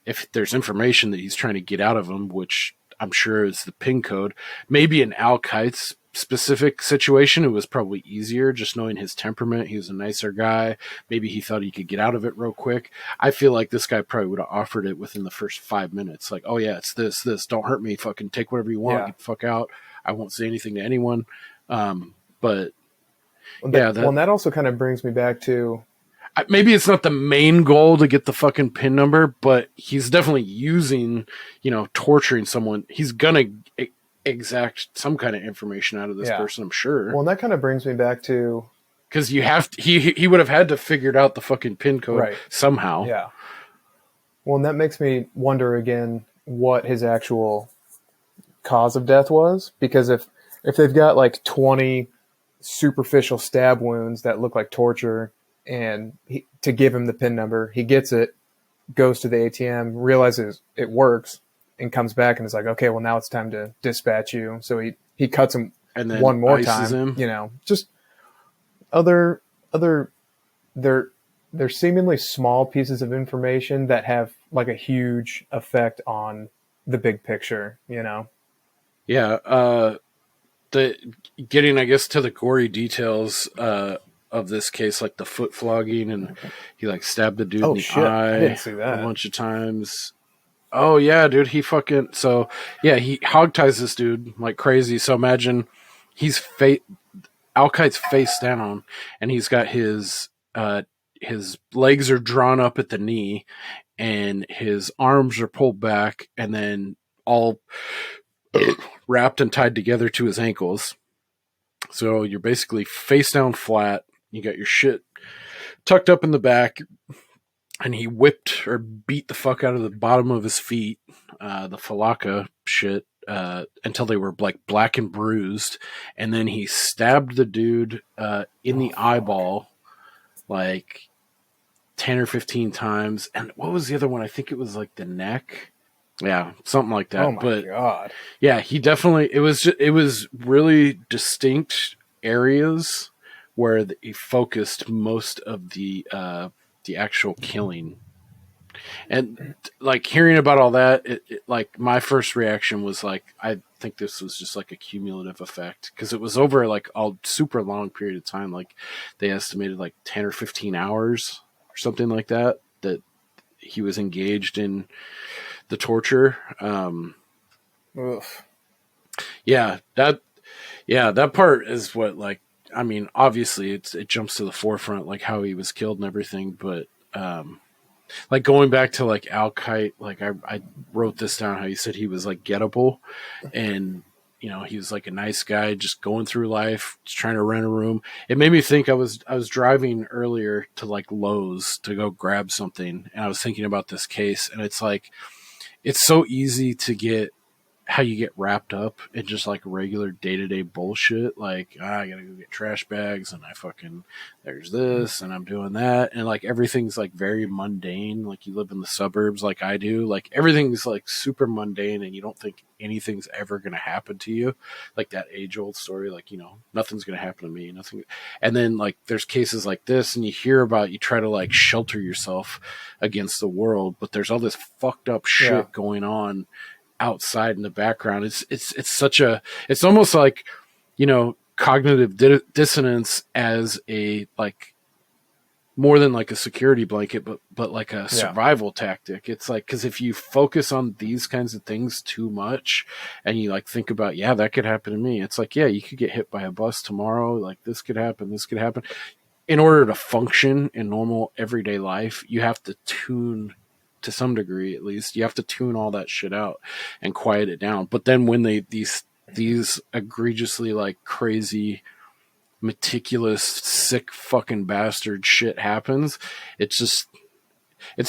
If there's information that he's trying to get out of him, which I'm sure is the PIN code, maybe in Al Kite's specific situation, it was probably easier just knowing his temperament. He was a nicer guy. Maybe he thought he could get out of it real quick. I feel like this guy probably would have offered it within the first 5 minutes. Like, oh yeah, it's this, don't hurt me. Fucking take whatever you want. Get the fuck out. I won't say anything to anyone. But that also kind of brings me back to, maybe it's not the main goal to get the fucking PIN number, but he's definitely using, torturing someone. He's gonna exact some kind of information out of this person, I'm sure. Well, and that kind of brings me back to, because you have to, he would have had to figure out the fucking PIN code somehow. Yeah. Well, and that makes me wonder again what his actual cause of death was, because if they've got like 20 superficial stab wounds that look like torture, and to give him the PIN number, he gets it, goes to the ATM, realizes it works, and comes back and is like, okay, well, now it's time to dispatch you. So he cuts him and then one more ices time. him. Just they're seemingly small pieces of information that have like a huge effect on the big picture. Yeah. The getting, I guess, to the gory details of this case, like the foot flogging, and he like stabbed the dude in the eye I didn't see that. a bunch of times. Oh yeah, dude, he hogties this dude like crazy. So imagine he's Al Kite's face down, and he's got his legs are drawn up at the knee, and his arms are pulled back, and then all wrapped and tied together to his ankles. So you're basically face down flat. You got your shit tucked up in the back, and he whipped or beat the fuck out of the bottom of his feet, the falaka shit, until they were like black and bruised. And then he stabbed the dude in the eyeball like 10 or 15 times. And what was the other one? I think it was like the neck. Yeah, something like that. Oh my God. Yeah, he definitely, it was really distinct areas where he focused most of the actual killing. And like hearing about all that, like my first reaction was like, I think this was just like a cumulative effect, because it was over like a super long period of time. Like they estimated like 10 or 15 hours or something like that he was engaged in the torture. That part is what, like, I mean, obviously it jumps to the forefront, like how he was killed and everything. But like going back to like Al Kite, like I wrote this down, how he said he was like gettable, and he was like a nice guy just going through life, just trying to rent a room. It made me think. I was driving earlier to like Lowe's to go grab something, and I was thinking about this case, and it's like it's so easy to get how you get wrapped up in just like regular day-to-day bullshit, like I gotta go get trash bags, and there's this and I'm doing that, and like everything's like very mundane. Like you live in the suburbs like I do, like everything's like super mundane, and you don't think anything's ever gonna happen to you, like that age-old story, like nothing's gonna happen to me, nothing. And then like there's cases like this, and you hear about, you try to like shelter yourself against the world, but there's all this fucked up shit going on outside in the background. It's almost like cognitive dissonance as a like more than like a security blanket, but like a survival tactic. It's like, because if you focus on these kinds of things too much, and you like think about, that could happen to me, it's like, you could get hit by a bus tomorrow, like this could happen. In order to function in normal everyday life, you have to tune, to some degree at least, you have to tune all that shit out and quiet it down. But then when these egregiously like crazy, meticulous, sick fucking bastard shit happens, it's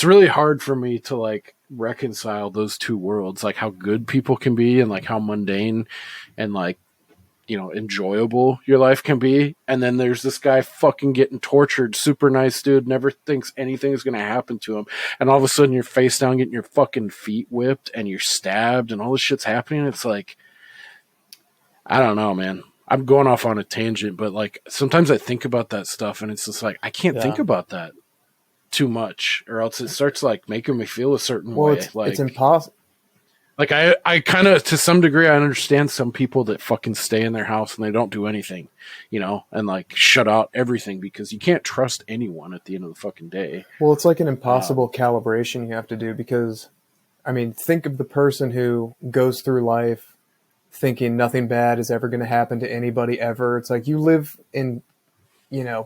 really hard for me to like reconcile those two worlds, like how good people can be and like how mundane and like enjoyable your life can be. And then there's this guy fucking getting tortured, super nice dude, never thinks anything's going to happen to him. And all of a sudden you're face down getting your fucking feet whipped and you're stabbed and all this shit's happening. It's like, I don't know, man. I'm going off on a tangent, but like sometimes I think about that stuff and it's just like, I can't think about that too much, or else it starts like making me feel a certain way. It's impossible. Like I kind of, to some degree, I understand some people that fucking stay in their house and they don't do anything, and like shut out everything, because you can't trust anyone at the end of the fucking day. Well, it's like an impossible calibration you have to do, because, I mean, think of the person who goes through life thinking nothing bad is ever going to happen to anybody ever. It's like you live in,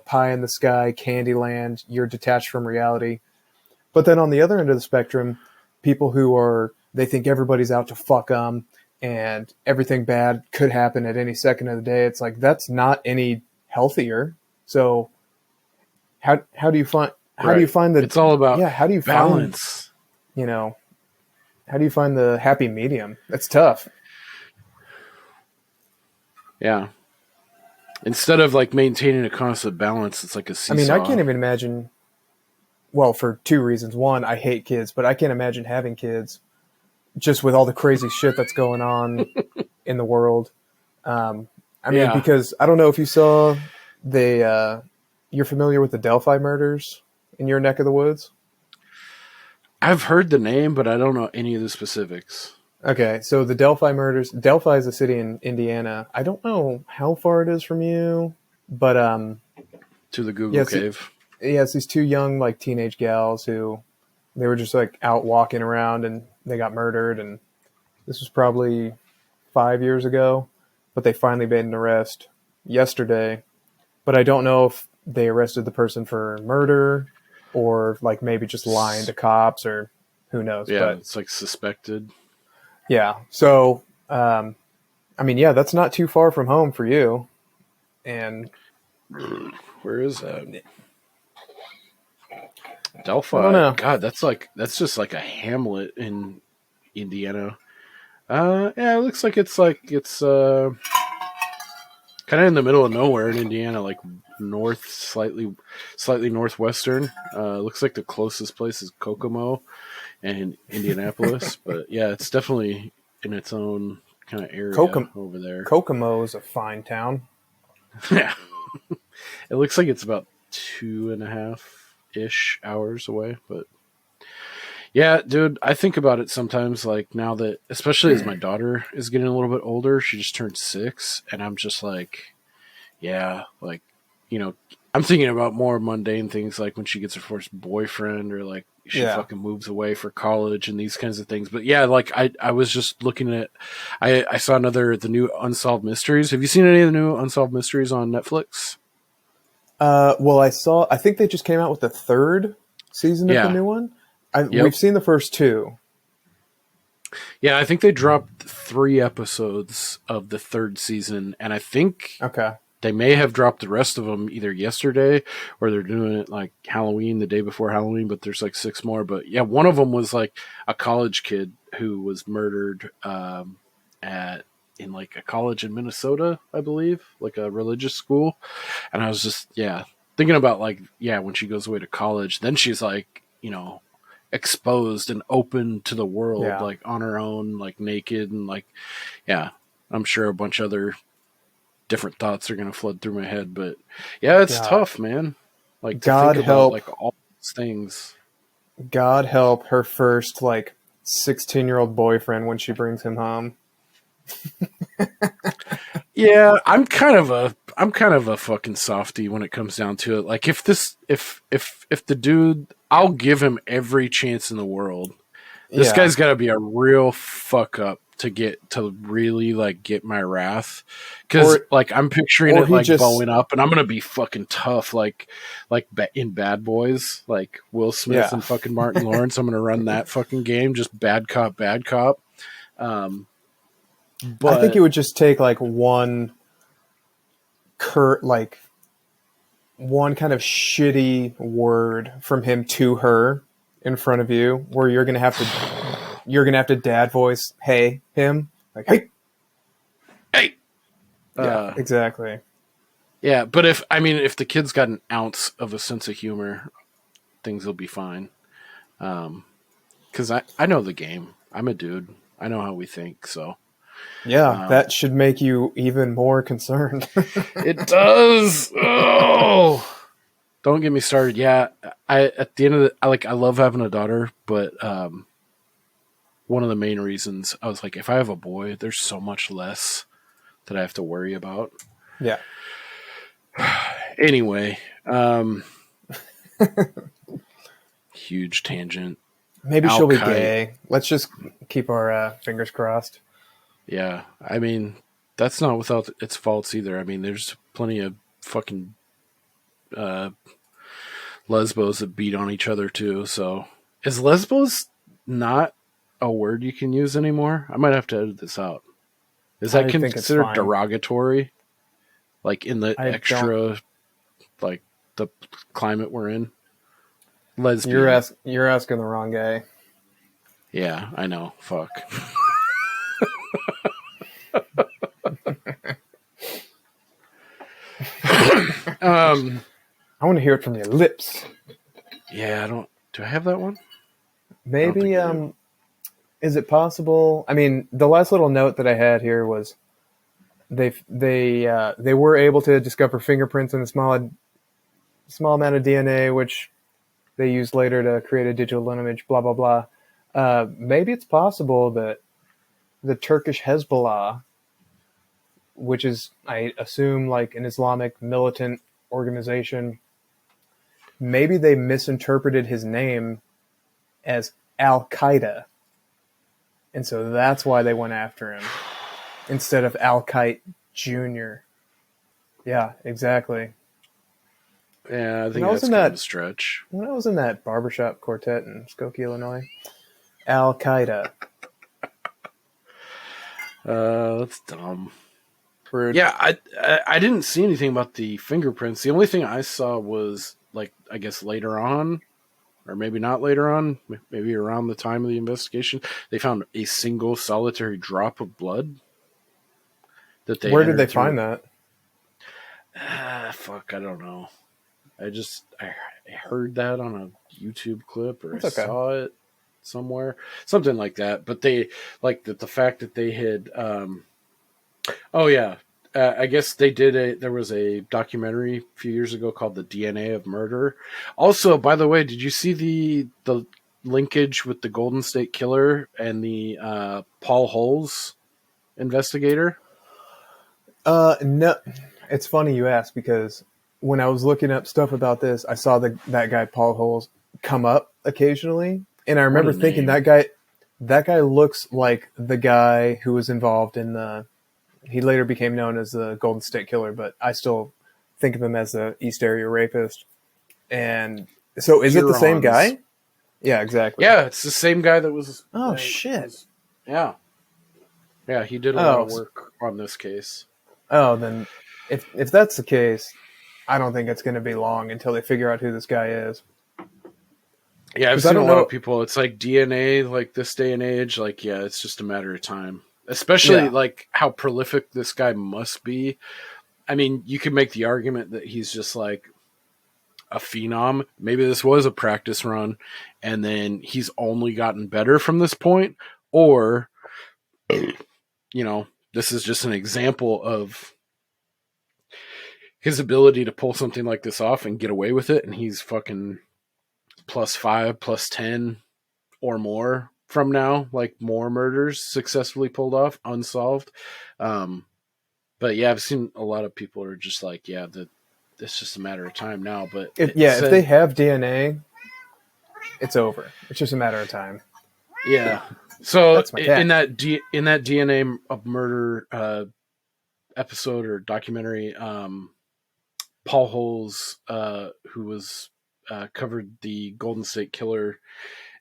pie in the sky, Candyland, you're detached from reality. But then on the other end of the spectrum, people who they think everybody's out to fuck them and everything bad could happen at any second of the day. It's like, that's not any healthier. So how do you find the, it's all about how do you balance, how do you find the happy medium? That's tough. Yeah. Instead of like maintaining a constant balance, it's like a seesaw. I mean, I can't even imagine, well, for two reasons. One, I hate kids, but I can't imagine having kids just with all the crazy shit that's going on in the world. Because I don't know if you saw you're familiar with the Delphi murders in your neck of the woods? I've heard the name, but I don't know any of the specifics. Okay, so the Delphi murders. Delphi is a city in Indiana. I don't know how far it is from you, but to the Google cave. It's these two young like teenage gals who they were just like out walking around and they got murdered, and this was probably 5 years ago, but they finally made an arrest yesterday. But I don't know if they arrested the person for murder or like maybe just lying to cops, or who knows. Yeah, but it's like suspected. Yeah. So, that's not too far from home for you. And where is that? Delphi. I don't know. God, that's just like a hamlet in Indiana. It looks like it's kind of in the middle of nowhere in Indiana, like north, slightly northwestern. Looks like the closest place is Kokomo and Indianapolis, but yeah, it's definitely in its own kind of area over there. Kokomo is a fine town. Yeah. It looks like it's about 2.5-ish hours away, but yeah, dude, I think about it sometimes, like now that, especially as my daughter is getting a little bit older, she just turned 6, and I'm just like, yeah, like, I'm thinking about more mundane things like when she gets her first boyfriend or like she Yeah. fucking moves away for college and these kinds of things. But yeah, like I was just looking at, I saw the new Unsolved Mysteries. Have you seen any of the new Unsolved Mysteries on Netflix? Well, I think they just came out with the third season of the Yeah. new one. Yep. We've seen the first two. Yeah, I think they dropped 3 episodes of the third season, and I think Okay. they may have dropped the rest of them either yesterday or they're doing it like Halloween, the day before Halloween, but there's like 6 more. But yeah, one of them was like a college kid who was murdered in like a college in Minnesota, I believe, like a religious school. And I was just, thinking about like, when she goes away to college, then she's like, exposed and open to the world, Yeah. like on her own, like naked and like, I'm sure a bunch of other different thoughts are going to flood through my head, but yeah, it's God. tough, man. Like to God think help. about like all these things. God help her first like 16-year-old boyfriend when she brings him home. Yeah, I'm kind of a fucking softie when it comes down to it. Like if the dude, I'll give him every chance in the world. This guy's got to be a real fuck up to really like get my wrath, because like I'm picturing it like bowing up, and I'm gonna be fucking tough, like in Bad Boys, like Will Smith and fucking Martin Lawrence. I'm gonna run that fucking game, just bad cop, bad cop. But I think it would just take like one one kind of shitty word from him to her in front of you, where you're gonna have to dad voice him like hey. Yeah, exactly. Yeah, but if the kid's got an ounce of a sense of humor, things will be fine. Because I know the game. I'm a dude. I know how we think. So yeah, that should make you even more concerned. It does. Oh, don't get me started. Yeah, at the end of I love having a daughter, but one of the main reasons I was like, if I have a boy, there's so much less that I have to worry about. Yeah. Anyway, huge tangent. Maybe she'll be gay. Let's just keep our fingers crossed. Yeah, that's not without its faults either. There's plenty of fucking lesbos that beat on each other too. So, is lesbos not a word you can use anymore? I might have to edit this out. Is that considered derogatory? Like in the like the climate we're in? Lesbian. You're asking the wrong guy. Yeah, I know. Fuck. I want to hear it from your lips. Yeah, do I have that one? Maybe, is it possible? The last little note that I had here was they were able to discover fingerprints in a small amount of DNA, which they used later to create a digital image, blah, blah, blah. Maybe it's possible that the Turkish Hezbollah, which is, I assume, like an Islamic militant organization, maybe they misinterpreted his name as Al Kite, and so that's why they went after him instead of Al Kite Jr. Yeah, exactly. Yeah, I think that's kind of a stretch. When I was in that barbershop quartet in Skokie, Illinois, Al Kite. That's dumb. Rude. Yeah, I didn't see anything about the fingerprints. The only thing I saw was, like, I guess later on, or maybe not later on, maybe around the time of the investigation, they found a single solitary drop of blood. Where did they find that? Fuck, I don't know. I heard that on a YouTube clip, or saw it somewhere, something like that. But they like that the fact that they had. I guess they did there was a documentary a few years ago called The DNA of Murder. Also, by the way, did you see the linkage with the Golden State Killer and the Paul Holes investigator? No. It's funny you ask, because when I was looking up stuff about this, I saw that guy Paul Holes come up occasionally, and I remember thinking name. that guy looks like the guy who was involved in the. He later became known as the Golden State Killer, but I still think of him as the East Area Rapist. And so, is it the same guy? Yeah, exactly. Yeah, it's the same guy that was. Oh shit! Yeah, he did a lot of work on this case. Oh, then if that's the case, I don't think it's going to be long until they figure out who this guy is. Yeah, I've seen a lot of people. It's like DNA, like this day and age. Like, yeah, it's just a matter of time. Especially like how prolific this guy must be. I mean, you could make the argument that he's just like a phenom. Maybe this was a practice run, and then he's only gotten better from this point, or this is just an example of his ability to pull something like this off and get away with it, and he's fucking +5, +10 or more from now, like more murders successfully pulled off, unsolved. But yeah, I've seen a lot of people are just like, yeah, it's just a matter of time now. But if they have DNA, it's over. It's just a matter of time. Yeah. So in that DNA of murder episode or documentary, Paul Holes, who was covered the Golden State Killer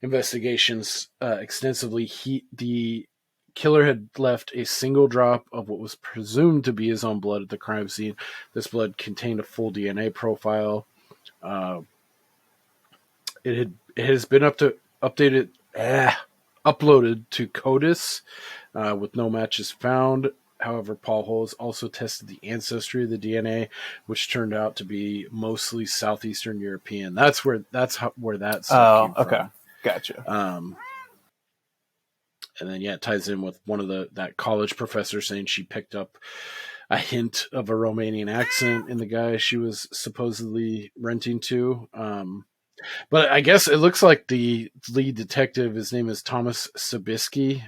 investigations extensively, the killer had left a single drop of what was presumed to be his own blood at the crime scene. This blood contained a full DNA profile. It has been uploaded to CODIS with no matches found. However, Paul Holes also tested the ancestry of the DNA, which turned out to be mostly Southeastern European. That's where that stuff came from. Gotcha. And then, it ties in with one of that college professor saying she picked up a hint of a Romanian accent in the guy she was supposedly renting to. But I guess it looks like the lead detective, his name is Thomas Sobieski,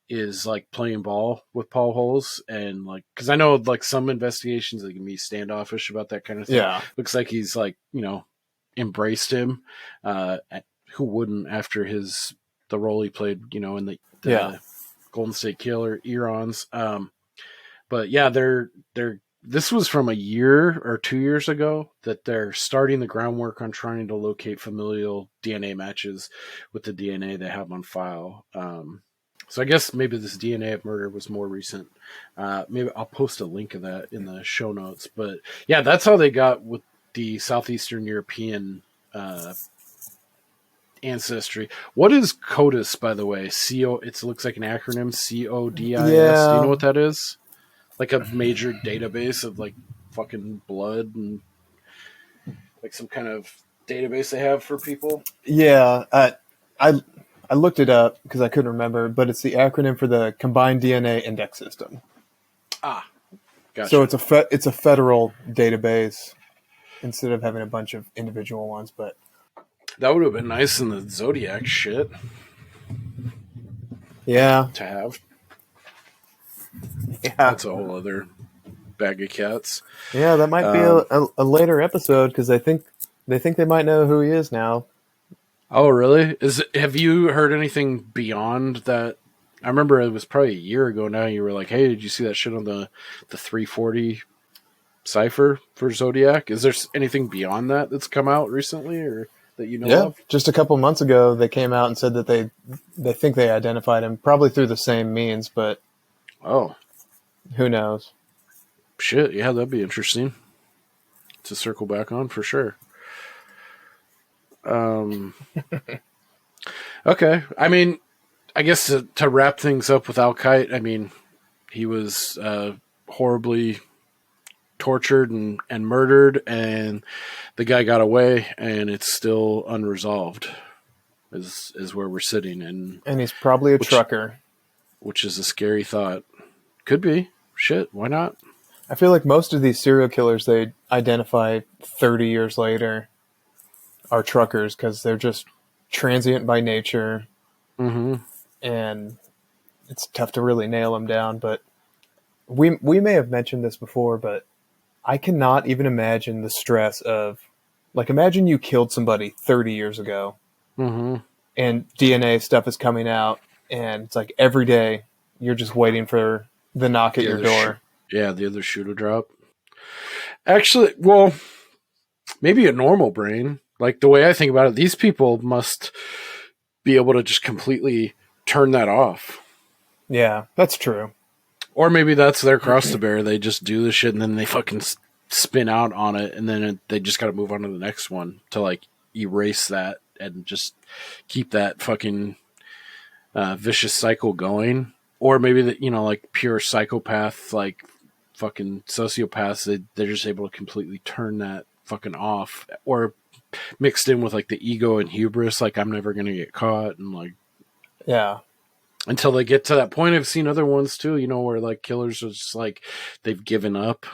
is like playing ball with Paul Holes. And like, because I know like some investigations, they can be standoffish about that kind of thing. Yeah. Looks like he's like, embraced him. Who wouldn't after the role he played, in the Golden State Killer eons. But yeah, this was from a year or 2 years ago that they're starting the groundwork on trying to locate familial DNA matches with the DNA they have on file. So I guess maybe this DNA of murder was more recent. Maybe I'll post a link of that in the show notes. But yeah, that's how they got with the Southeastern European ancestry. What is CODIS, by the way? It looks like an acronym, CODIS. Yeah. Do you know what that is? Like a major database of like fucking blood and like some kind of database they have for people. Yeah, I looked it up because I couldn't remember, but it's the acronym for the Combined DNA Index System. Ah, gotcha. So it's a federal database instead of having a bunch of individual ones. But that would have been nice in the Zodiac shit. Yeah, to have. Yeah, that's a whole other bag of cats. Yeah, that might be a later episode because they think they might know who he is now. Oh, really? Have you heard anything beyond that? I remember it was probably a year ago now. You were like, "Hey, did you see that shit on the 340 cipher for Zodiac?" Is there anything beyond that that's come out recently, or that you know of? Just a couple months ago, they came out and said that they think they identified him, probably through the same means, but who knows? Shit, yeah, that'd be interesting to circle back on for sure. Okay. I mean, I guess to wrap things up with Al Kite, I mean, he was horribly tortured and murdered, and the guy got away, and it's still unresolved. Is where we're sitting, and he's probably a trucker, which is a scary thought. Could be. Shit, why not? I feel like most of these serial killers they identify 30 years later are truckers because they're just transient by nature, and it's tough to really nail them down. But we may have mentioned this before, but I cannot even imagine the stress of, like, imagine you killed somebody 30 years ago, Mm-hmm. and DNA stuff is coming out, and it's like every day you're just waiting for the knock at your door. The other shoe to drop. Actually, well, maybe a normal brain. Like, the way I think about it, these people must be able to just completely turn that off. Yeah, that's true. Or maybe that's their cross to bear. They just do the shit and then they fucking spin out on it, and then they just got to move on to the next one to, like, erase that and just keep that fucking vicious cycle going. Or maybe that, you know, like pure psychopath, like fucking sociopaths, they're just able to completely turn that fucking off. Or mixed in with like the ego and hubris, like I'm never gonna get caught, and like, Yeah. until they get to that point. I've seen other ones too, you know, where like killers are just like they've given up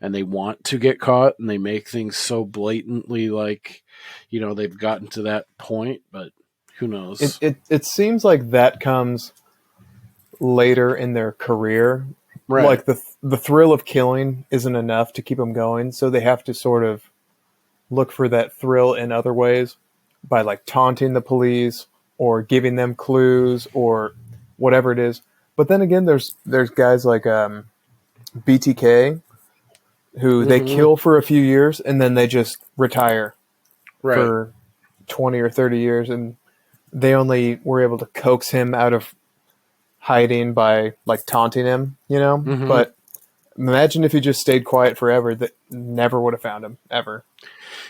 and they want to get caught, and they make things so blatantly like, you know, they've gotten to that point, but who knows? It seems like that comes later in their career. Right. Like the thrill of killing isn't enough to keep them going, so they have to sort of look for that thrill in other ways by like taunting the police or giving them clues or whatever it is. But then again, there's guys like BTK who they kill for a few years and then they just retire for 20 or 30 years, and they only were able to coax him out of hiding by like taunting him, you know? But imagine if he just stayed quiet forever, that never would have found him ever.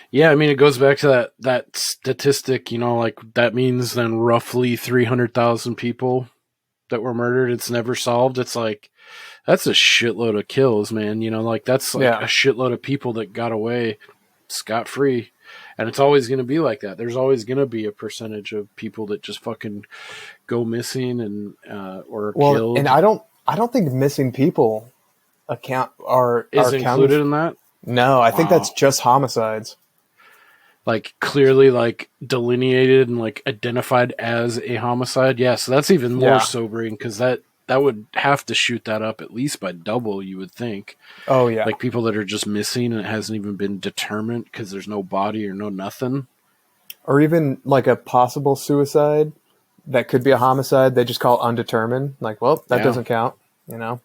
Yeah, I mean, it goes back to that statistic, you know, like that means then roughly 300,000 people that were murdered. It's never solved. It's like, that's a shitload of kills, man. You know, like that's like a shitload of people that got away scot-free. And it's always going to be like that. There's always going to be a percentage of people that just fucking go missing and or killed. And I don't think missing people are included in that. No, I think that's just homicides. Like clearly like delineated and like identified as a homicide. Yeah, so that's even more sobering, because that would have to shoot that up at least by double, you would think. Oh yeah. Like people that are just missing and it hasn't even been determined because there's no body or no nothing. Or even like a possible suicide that could be a homicide, they just call undetermined. Like, well, that doesn't count, you know?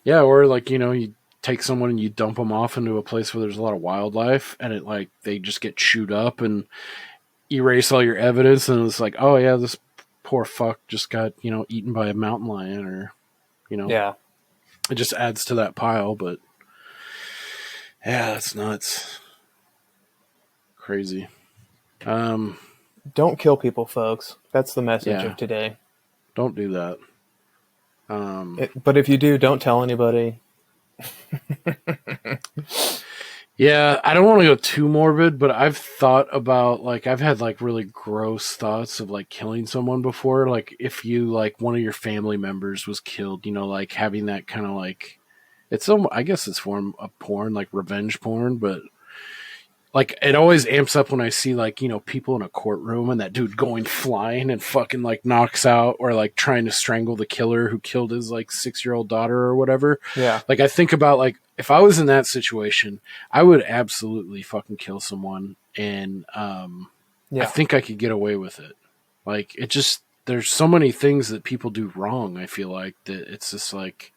Yeah, or like, you know, you take someone and you dump them off into a place where there's a lot of wildlife, and it like they just get chewed up and erase all your evidence, and it's like, oh yeah, this poor fuck just got, you know, eaten by a mountain lion, or, you know, it just adds to that pile. But yeah, that's nuts, crazy. Don't kill people, folks. That's the message of today. Don't do that. But if you do, don't tell anybody. Yeah, I don't want to go too morbid, but I've thought about, like, I've had like really gross thoughts of like killing someone before. Like if you, like, one of your family members was killed, you know, like having that kind of like, it's I guess it's form of porn, like revenge porn, but like it always amps up when I see, like, you know, people in a courtroom and that dude going flying and fucking like knocks out or like trying to strangle the killer who killed his like 6-year-old daughter or whatever. Yeah. Like I think about, like, if I was in that situation, I would absolutely fucking kill someone, and I think I could get away with it. Like, it just, there's so many things that people do wrong, I feel like, that it's just like,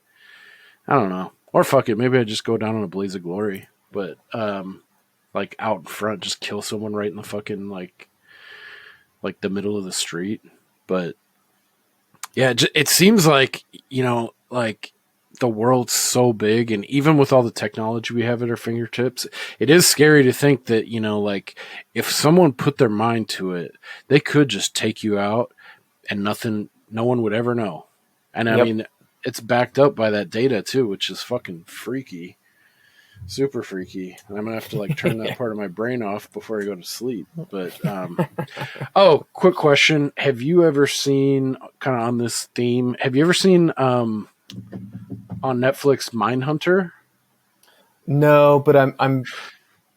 I don't know. Or fuck it, maybe I just go down in a blaze of glory. But like out in front, just kill someone right in the fucking like the middle of the street. But yeah, it seems like, you know, like the world's so big, and even with all the technology we have at our fingertips, it is scary to think that, you know, like if someone put their mind to it, they could just take you out and no one would ever know. And I mean, it's backed up by that data too, which is fucking freaky. Super freaky. And I'm gonna have to like turn that part of my brain off before I go to sleep. But oh, quick question: have you ever seen, kind of on this theme? Have you ever seen on Netflix Mindhunter? No, but I'm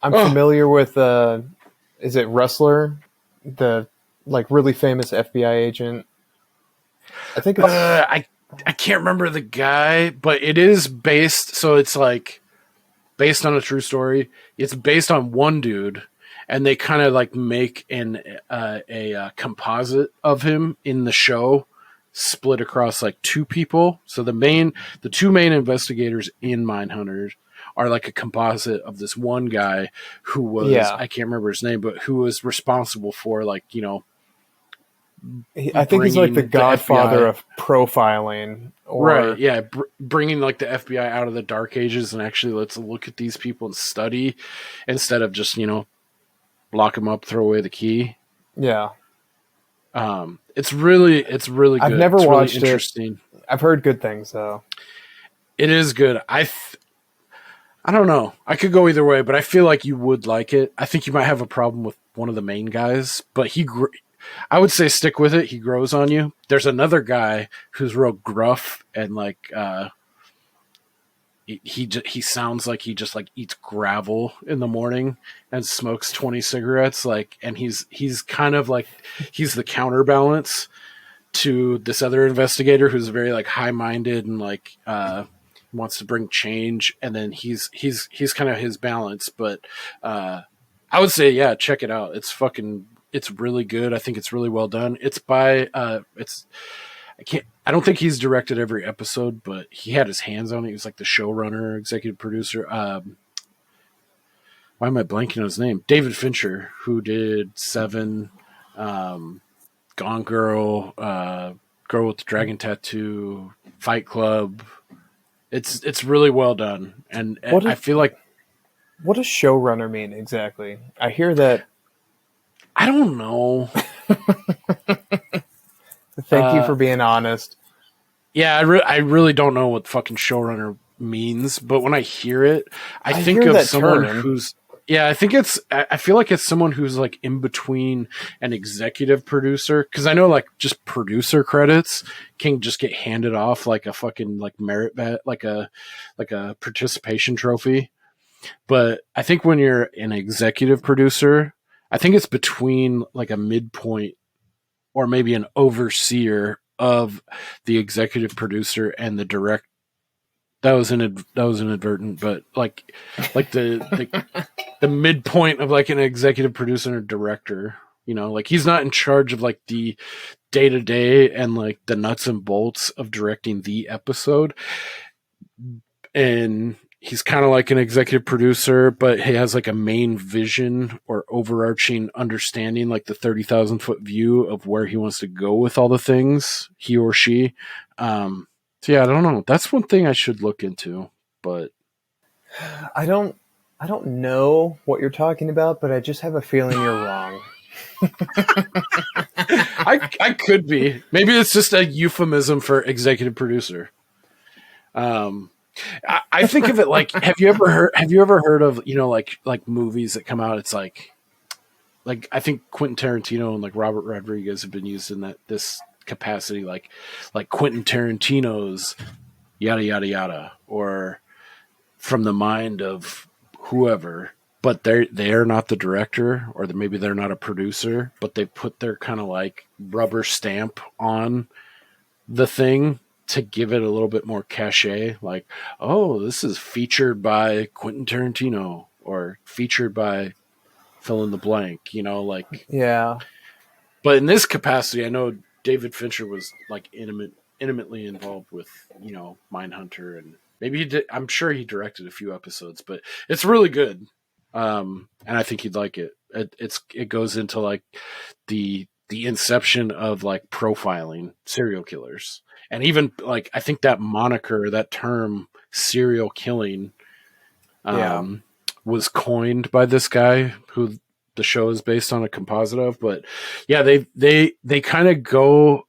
familiar with is it Rustler, the like really famous FBI agent? I think it's I can't remember the guy, but it is based. So it's like based on a true story. It's based on one dude, and they kind of like make a composite of him in the show, split across like two people. So the two main investigators in Mindhunters are like a composite of this one guy who was, I can't remember his name, but who was responsible for like, you know, I think he's like the godfather FBI of profiling. Right, yeah, bringing like the FBI out of the dark ages and actually let's look at these people and study instead of just, you know, lock them up, throw away the key. Yeah. It's really good. I've never watched really interesting. it. I've heard good things though. It is good. I don't know. I could go either way, but I feel like you would like it. I think you might have a problem with one of the main guys, but I would say stick with it. He grows on you. There's another guy who's real gruff and like he sounds like he just like eats gravel in the morning and smokes 20 cigarettes, like, and he's kind of like he's the counterbalance to this other investigator who's very like high-minded and like wants to bring change, and then he's kind of his balance. But I would say check it out. It's really good. I think it's really well done. It's by I don't think he's directed every episode, but he had his hands on it. He was like the showrunner, executive producer. Why am I blanking on his name? David Fincher, who did Seven, Gone Girl, Girl with the Dragon Tattoo, Fight Club. It's really well done, and I feel like. What does showrunner mean exactly? I hear that. I don't know. Thank you for being honest. Yeah, I really don't know what fucking showrunner means, but when I hear it, I think hear of that someone term. who's. Yeah, I feel like it's someone who's like in between an executive producer, because I know like just producer credits can just get handed off like a fucking like merit badge, like a participation trophy. But I think when you're an executive producer, I think it's between like a midpoint or maybe an overseer of the executive producer and the direct. That was inadvertent, but like the midpoint of like an executive producer and a director, you know, like he's not in charge of like the day to day and like the nuts and bolts of directing the episode. And he's kind of like an executive producer, but he has like a main vision or overarching understanding, like the 30,000 foot view of where he wants to go with all the things, he or she. So yeah, I don't know. That's one thing I should look into, but I don't know what you're talking about, but I just have a feeling you're wrong. I could be. Maybe it's just a euphemism for executive producer. I think of it like, have you ever heard of, you know, like movies that come out? It's like I think Quentin Tarantino and like Robert Rodriguez have been used in this capacity, like Quentin Tarantino's yada yada yada, or from the mind of whoever, but they're not the director, or maybe they're not a producer, but they put their kind of like rubber stamp on the thing to give it a little bit more cachet, like, oh, this is featured by Quentin Tarantino or featured by fill in the blank, you know, like. Yeah. But in this capacity, I know David Fincher was like intimately involved with, you know, Mindhunter, and maybe he did. I'm sure he directed a few episodes, but it's really good. And I think you'd like it. It goes into like the inception of like profiling serial killers. And even like, I think that moniker, that term serial killing, was coined by this guy who the show is based on a composite of. But yeah, they kind of go,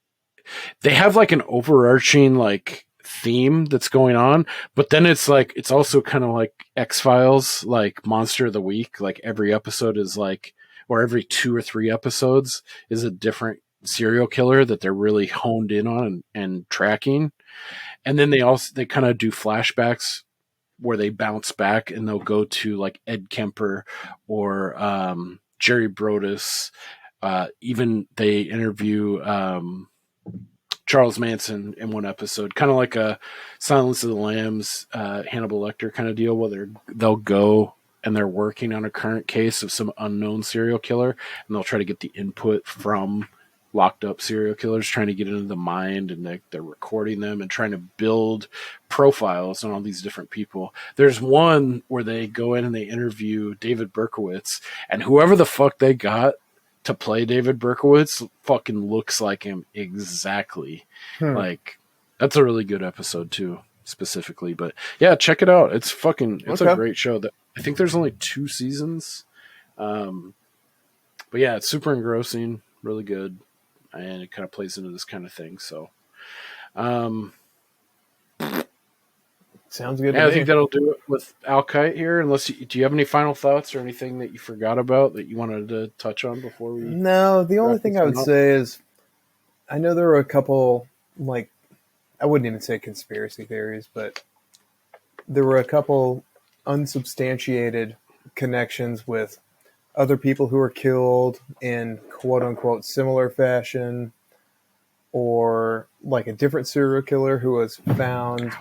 they have like an overarching like theme that's going on, but then it's like, it's also kind of like X-Files, like Monster of the Week. Like every episode is like, or every 2 or 3 episodes is a different serial killer that they're really honed in on and tracking. And then they kind of do flashbacks where they bounce back and they'll go to like Ed Kemper or Jerry Brodus. Even they interview Charles Manson in one episode, kind of like a Silence of the Lambs, Hannibal Lecter kind of deal, where they'll go and they're working on a current case of some unknown serial killer, and they'll try to get the input from locked up serial killers, trying to get into the mind, and they're recording them and trying to build profiles on all these different people. There's one where they go in and they interview David Berkowitz, and whoever the fuck they got to play David Berkowitz fucking looks like him exactly. Like, that's a really good episode too, specifically. But yeah, check it out. It's a great show. That I think there's only 2 seasons. But yeah, it's super engrossing, really good. And it kind of plays into this kind of thing. So, sounds good. Yeah, I think that'll do it with Al Kite here. Do you have any final thoughts or anything that you forgot about that you wanted to touch on before we? No, the only thing I would say is, I know there were a couple, like, I wouldn't even say conspiracy theories, but there were a couple unsubstantiated connections with other people who were killed in quote unquote similar fashion, or like a different serial killer who was found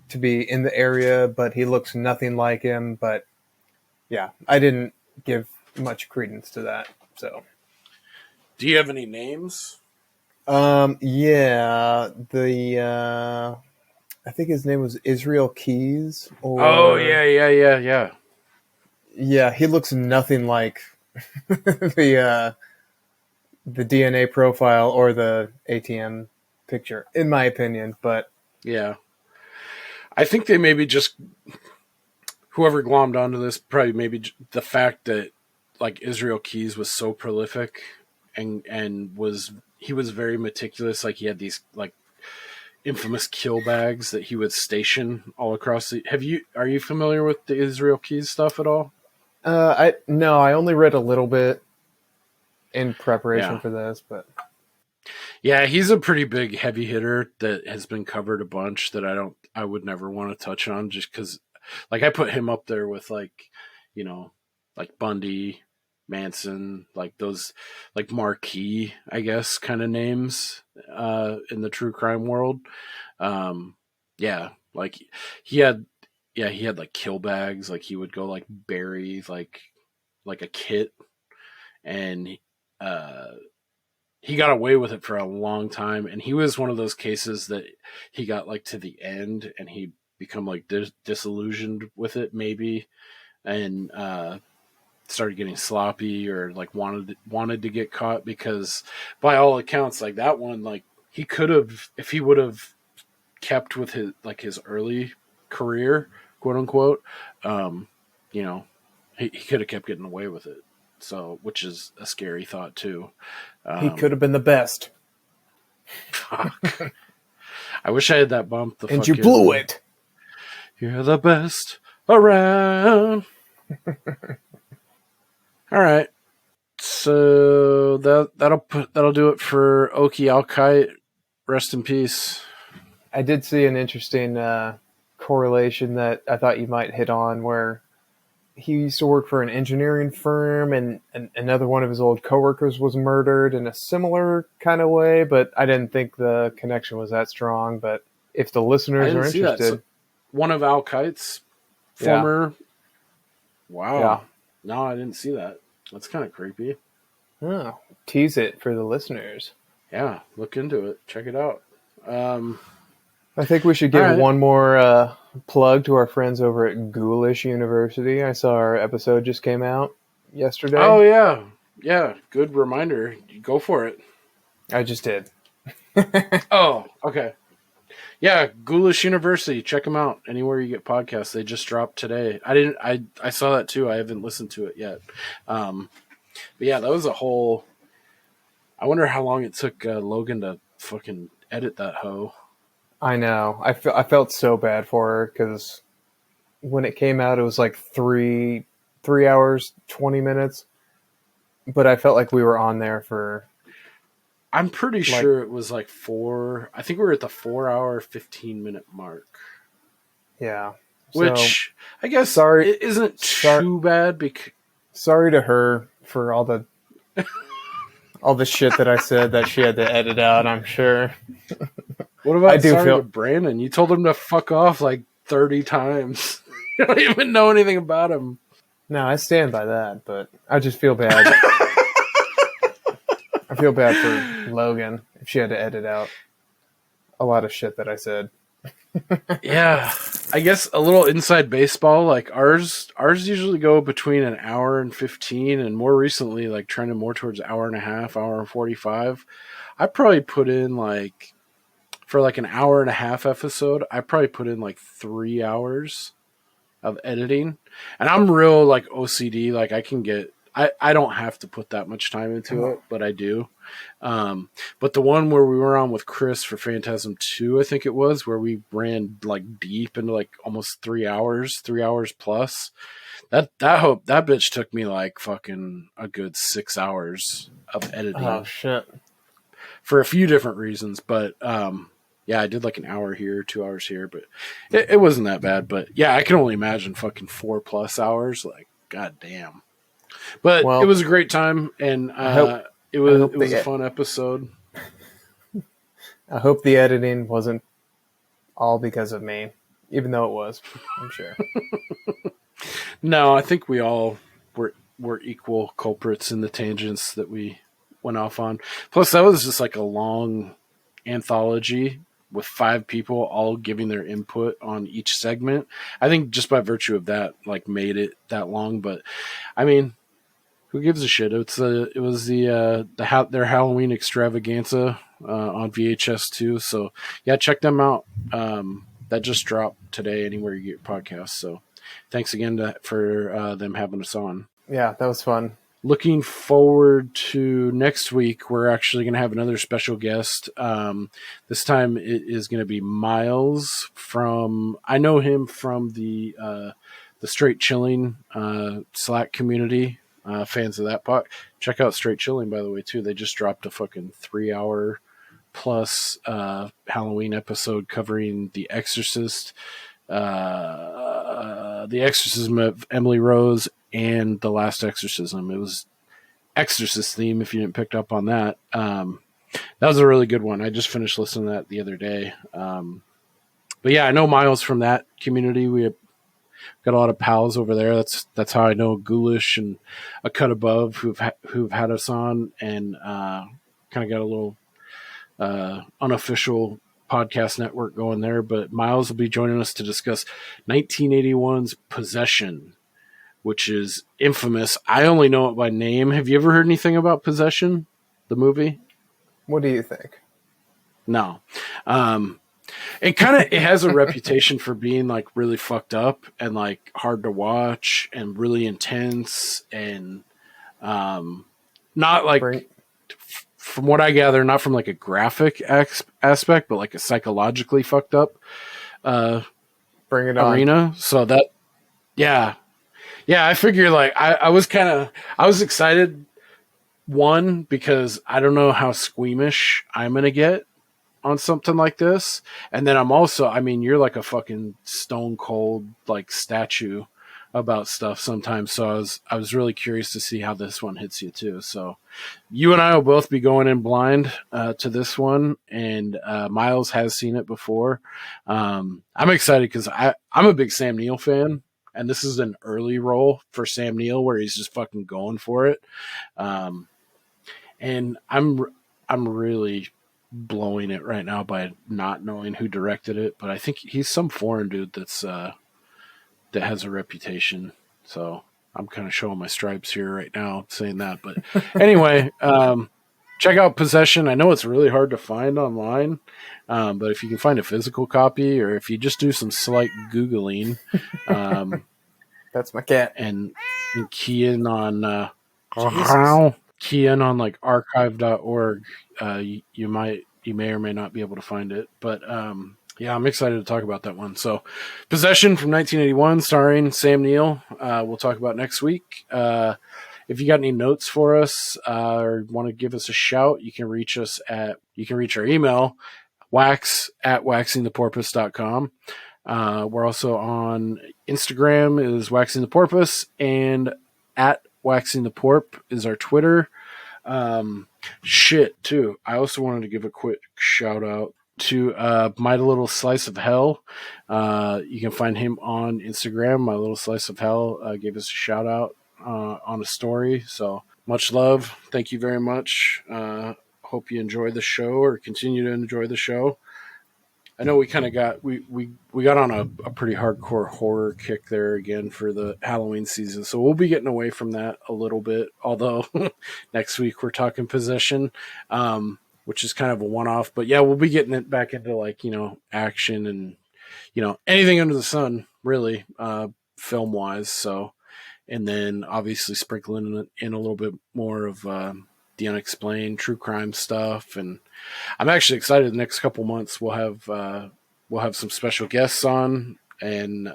to be in the area, but he looks nothing like him. But yeah, I didn't give much credence to that. So, do you have any names? Yeah, I think his name was Israel Keys. Oh yeah. Yeah, he looks nothing like the DNA profile or the ATM picture, in my opinion. But yeah, I think they maybe just, whoever glommed onto this, probably maybe the fact that like Israel Keys was so prolific and he was very meticulous. Like, he had these like infamous kill bags that he would station all across the. Are you familiar with the Israel Keys stuff at all? I only read a little bit in preparation for this, but yeah, he's a pretty big heavy hitter that has been covered a bunch that I would never want to touch on, just because, like, I put him up there with, like, you know, like Bundy, Manson, like those, like, marquee, I guess, kind of names in the true crime world. Yeah, like he had like kill bags. Like, he would go like bury like a kit, and he got away with it for a long time. And he was one of those cases that he got like to the end and he become like disillusioned with it maybe, and started getting sloppy, or like wanted to get caught, because by all accounts, like that one, like he could have, if he would have kept with his early career, quote unquote, you know, he could have kept getting away with it. So, which is a scary thought too. He could have been the best. Fuck. I wish I had that bump. And you blew it. You're the best around. All right. So that'll do it for Oakey Al Kite. Rest in peace. I did see an interesting correlation that I thought you might hit on, where he used to work for an engineering firm, and another one of his old coworkers was murdered in a similar kind of way, but I didn't think the connection was that strong. But if the listeners are interested, so one of Al Kite's former, wow, yeah. No, I didn't see that. That's kind of creepy. Oh, tease it for the listeners. Yeah, look into it. Check it out. I think we should give one more plug to our friends over at Ghoulish University. I saw our episode just came out yesterday. Oh, yeah. Yeah, good reminder. Go for it. I just did. Oh, okay. Yeah, Ghoulish University. Check them out anywhere you get podcasts. They just dropped today. I saw that too. I haven't listened to it yet. But yeah, that was a whole... I wonder how long it took Logan to fucking edit that hoe. I know. I felt so bad for her, because when it came out, it was like 3 hours, 20 minutes. But I felt like we were on there for... I'm pretty sure it was like 4... I think we were at the 4 hour, 15-minute mark. Yeah. Which, I guess, it isn't too bad. Sorry to her for all the All the shit that I said that she had to edit out, I'm sure. What about I do sorry feel- to Brandon? You told him to fuck off like 30 times. You don't even know anything about him. No, I stand by that, but I just feel bad. I feel bad for Logan if she had to edit out a lot of shit that I said. Yeah, I guess a little inside baseball. Like ours usually go between an hour and 15, and more recently, like trending more towards hour and a half, hour and 45. I probably put in like for like an hour and a half episode. I probably put in like 3 hours of editing, and I'm real like OCD. Like I don't have to put that much time into it, but I do. But the one where we were on with Chris for Phantasm 2, I think it was, where we ran like deep into like almost 3 hours plus. That bitch took me like fucking a good 6 hours of editing. Oh shit! For a few different reasons, but yeah, I did like an hour here, 2 hours here, but it wasn't that bad. But yeah, I can only imagine fucking 4+ hours. Like, god damn. But Well, it was a great time, and it was a fun episode. I hope the editing wasn't all because of me, even though it was. I'm sure. No, I think we all were equal culprits in the tangents that we went off on. Plus, that was just like a long anthology with 5 people all giving their input on each segment. I think just by virtue of that, like, made it that long. But I mean, who gives a shit? It was their Halloween extravaganza on VHS too. So yeah, check them out. That just dropped today anywhere you get your podcasts. So thanks again for them having us on. Yeah, that was fun. Looking forward to next week. We're actually going to have another special guest. This time it is going to be Miles from. I know him from the Straight Chilling Slack community. Fans of that pot. Check out Straight Chilling, by the way, too. They just dropped a fucking 3-hour plus Halloween episode covering The Exorcist, The Exorcism of Emily Rose, and The Last Exorcism. It was Exorcist theme, if you didn't pick up on that. That was a really good one. I just finished listening to that the other day. But yeah, I know Miles from that community. We have got a lot of pals over there. That's how I know Ghoulish and A Cut Above who've had us on, and kind of got a little unofficial podcast network going there. But Miles will be joining us to discuss 1981's Possession, which is infamous. I only know it by name. Have you ever heard anything about Possession, the movie? What do you think? No. It has a reputation for being like really fucked up and like hard to watch and really intense and not like from what I gather, not from like a graphic aspect, but like a psychologically fucked up Bring it on. arena. So that, yeah, I figure like I was excited, one, because I don't know how squeamish I'm gonna get on something like this, and then I'm also, I mean, you're like a fucking stone cold like statue about stuff sometimes, so I was really curious to see how this one hits you too. So you and I will both be going in blind to this one, and Miles has seen it before. I'm excited because I'm a big Sam Neill fan, and this is an early role for Sam Neill where he's just fucking going for it. And I'm really blowing it right now by not knowing who directed it, but I think he's some foreign dude that has a reputation. So I'm kind of showing my stripes here right now saying that. But anyway, check out Possession. I know it's really hard to find online, but if you can find a physical copy, or if you just do some slight Googling, That's my cat. and key in on like archive.org, you may or may not be able to find it. But yeah, I'm excited to talk about that one. So Possession from 1981 starring Sam Neill, we'll talk about next week. If you got any notes for us or want to give us a shout, you can reach our email, wax@waxingtheporpoise.com. We're also on Instagram is Waxing the Porpoise, and at Waxing the Porp is our Twitter. Shit, too. I also wanted to give a quick shout out to My Little Slice of Hell. You can find him on Instagram. My Little Slice of Hell gave us a shout out on a story. So much love. Thank you very much. Hope you enjoy the show or continue to enjoy the show. I know we kind of got we got on a pretty hardcore horror kick there again for the Halloween season, so we'll be getting away from that a little bit. Although next week we're talking Possession, which is kind of a one-off. But yeah, we'll be getting it back into like action and anything under the sun, really, film-wise. So, and then obviously sprinkling in a little bit more of the unexplained true crime stuff, and I'm actually excited. The next couple months we'll have some special guests on and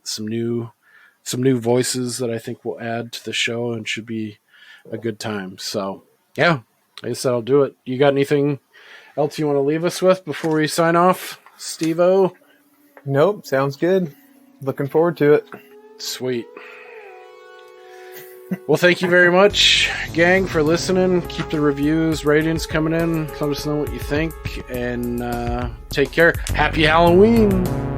some new voices that I think will add to the show and should be a good time. So yeah, I guess that'll do it. You got anything else you want to leave us with before we sign off, Steve-O? Nope, sounds good. Looking forward to it. Sweet. Well, thank you very much, gang, for listening. Keep the reviews, ratings coming in. Let us know what you think, and take care. Happy Halloween!